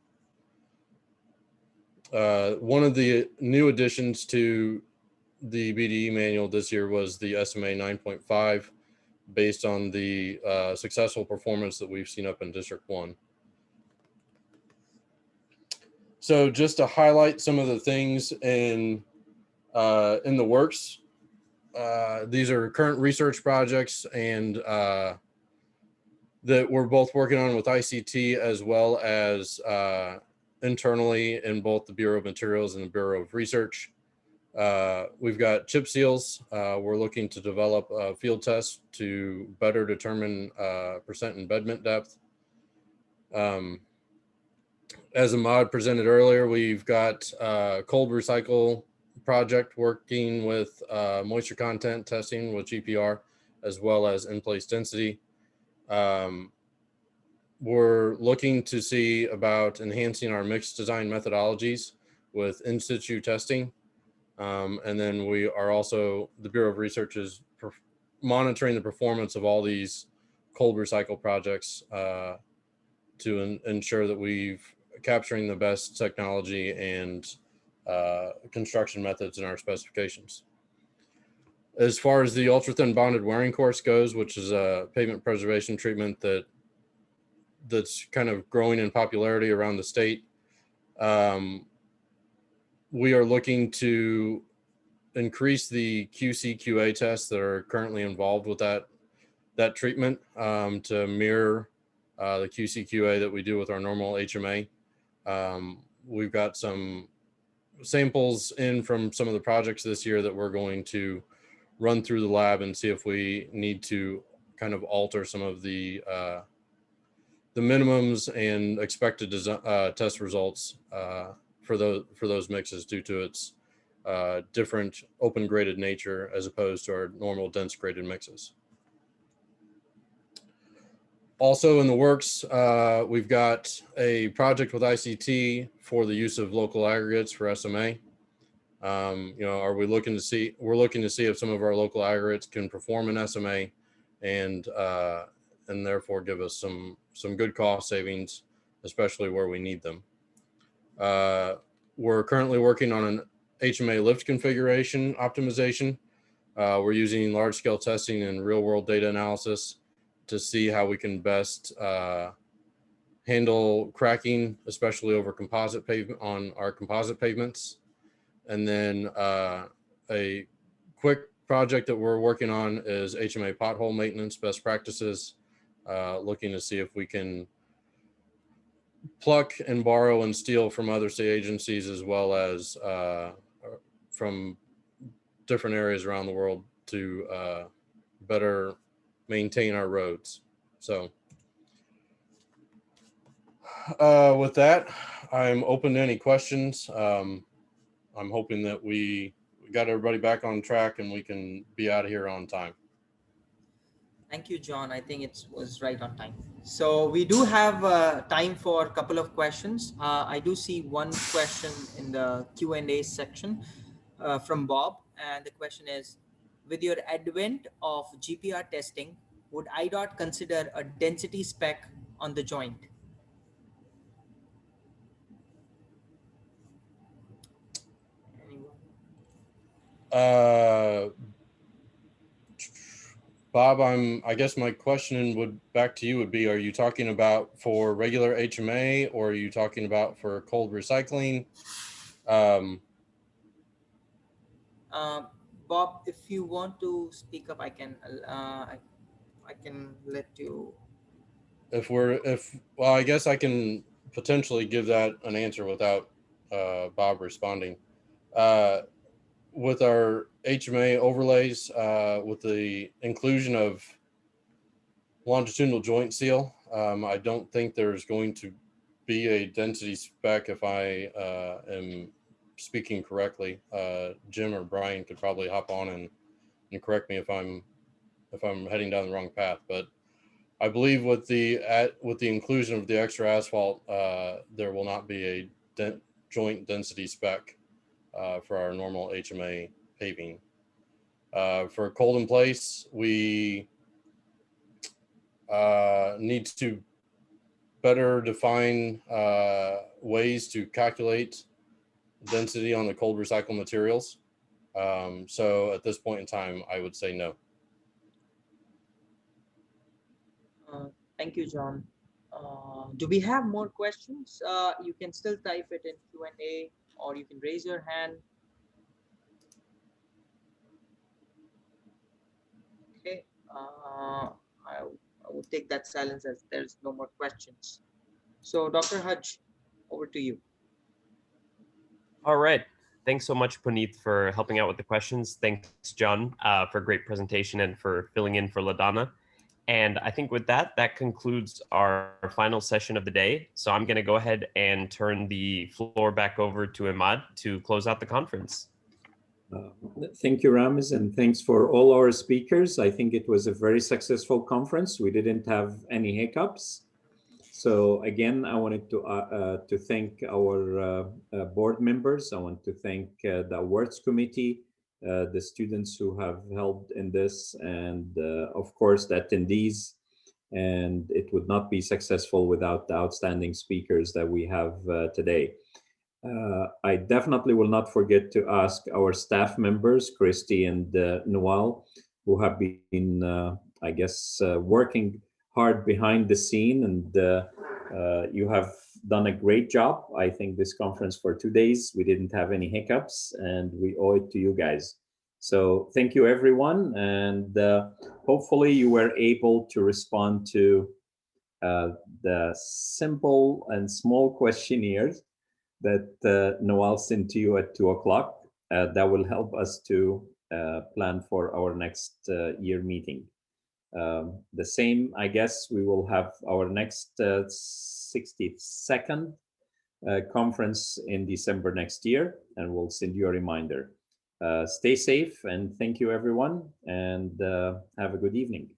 One of the new additions to the BDE manual this year was the SMA 9.5, based on the successful performance that we've seen up in District 1. So just to highlight some of the things in the works, these are current research projects and that we're both working on with ICT as well as internally in both the Bureau of Materials and the Bureau of Research. We've got chip seals. We're looking to develop field tests to better determine percent embedment depth. As Ahmad presented earlier, we've got cold recycle project working with moisture content testing with GPR, as well as in-place density. We're looking to see about enhancing our mixed design methodologies with in-situ testing. And then we are also, the Bureau of Research is monitoring the performance of all these cold recycle projects to ensure that we've capturing the best technology and construction methods in our specifications. As far as the ultra thin bonded wearing course goes, which is a pavement preservation treatment that's kind of growing in popularity around the state, we are looking to increase the QC/QA tests that are currently involved with that treatment to mirror the QC/QA that we do with our normal HMA. We've got some samples in from some of the projects this year that we're going to run through the lab and see if we need to kind of alter some of the minimums and expected test results for those mixes due to its different open graded nature as opposed to our normal dense graded mixes. Also in the works, we've got a project with ICT for the use of local aggregates for SMA. We're looking to see if some of our local aggregates can perform in SMA and therefore give us some good cost savings, especially where we need them. We're currently working on an HMA lift configuration optimization. We're using large scale testing and real world data analysis to see how we can best handle cracking, especially over composite pavement on our composite pavements. And then a quick project that we're working on is HMA pothole maintenance best practices, looking to see if we can pluck and borrow and steal from other state agencies as well as from different areas around the world to better maintain our roads. So with that, I'm open to any questions. I'm hoping that we got everybody back on track and we can be out of here on time. Thank you, John. I think it was right on time. So we do have time for a couple of questions. I do see one question in the Q&A section from Bob. And the question is, with your advent of GPR testing, would IDOT consider a density spec on the joint? Bob, I guess my question back to you would be, are you talking about for regular HMA or are you talking about for cold recycling? Bob, if you want to speak up, I can let you. Well, I guess I can potentially give that an answer without Bob responding. With our HMA overlays, with the inclusion of longitudinal joint seal, I don't think there's going to be a density spec if I am speaking correctly. Jim or Brian could probably hop on and correct me if I'm heading down the wrong path, but I believe with the inclusion of the extra asphalt, there will not be a joint density spec for our normal HMA paving. For cold in place, we need to better define ways to calculate density on the cold recycled materials. So at this point in time, I would say no. Thank you, John. Do we have more questions? You can still type it in Q&A or you can raise your hand. Okay, I will take that silence as there's no more questions. So Dr. Hajj, over to you. All right. Thanks so much, Puneet, for helping out with the questions. Thanks, John, for a great presentation and for filling in for LaDonna. And I think with that, that concludes our final session of the day. So I'm going to go ahead and turn the floor back over to Imad to close out the conference. Thank you, Ramiz, and thanks for all our speakers. I think it was a very successful conference. We didn't have any hiccups. So again, I wanted to thank our board members. I want to thank the awards committee, the students who have helped in this, and of course the attendees. and it would not be successful without the outstanding speakers that we have today. I definitely will not forget to ask our staff members, Christy and Noel, who have been, I guess, working hard behind the scene, and you have done a great job. I think this conference for 2 days, we didn't have any hiccups, and we owe it to you guys. So thank you, everyone, and hopefully you were able to respond to the simple and small questionnaires that Noel sent to you at 2 o'clock. That will help us to plan for our next year meeting. The same, I guess, we will have our next 62nd conference in December next year, and we'll send you a reminder. Stay safe, and thank you, everyone, and have a good evening.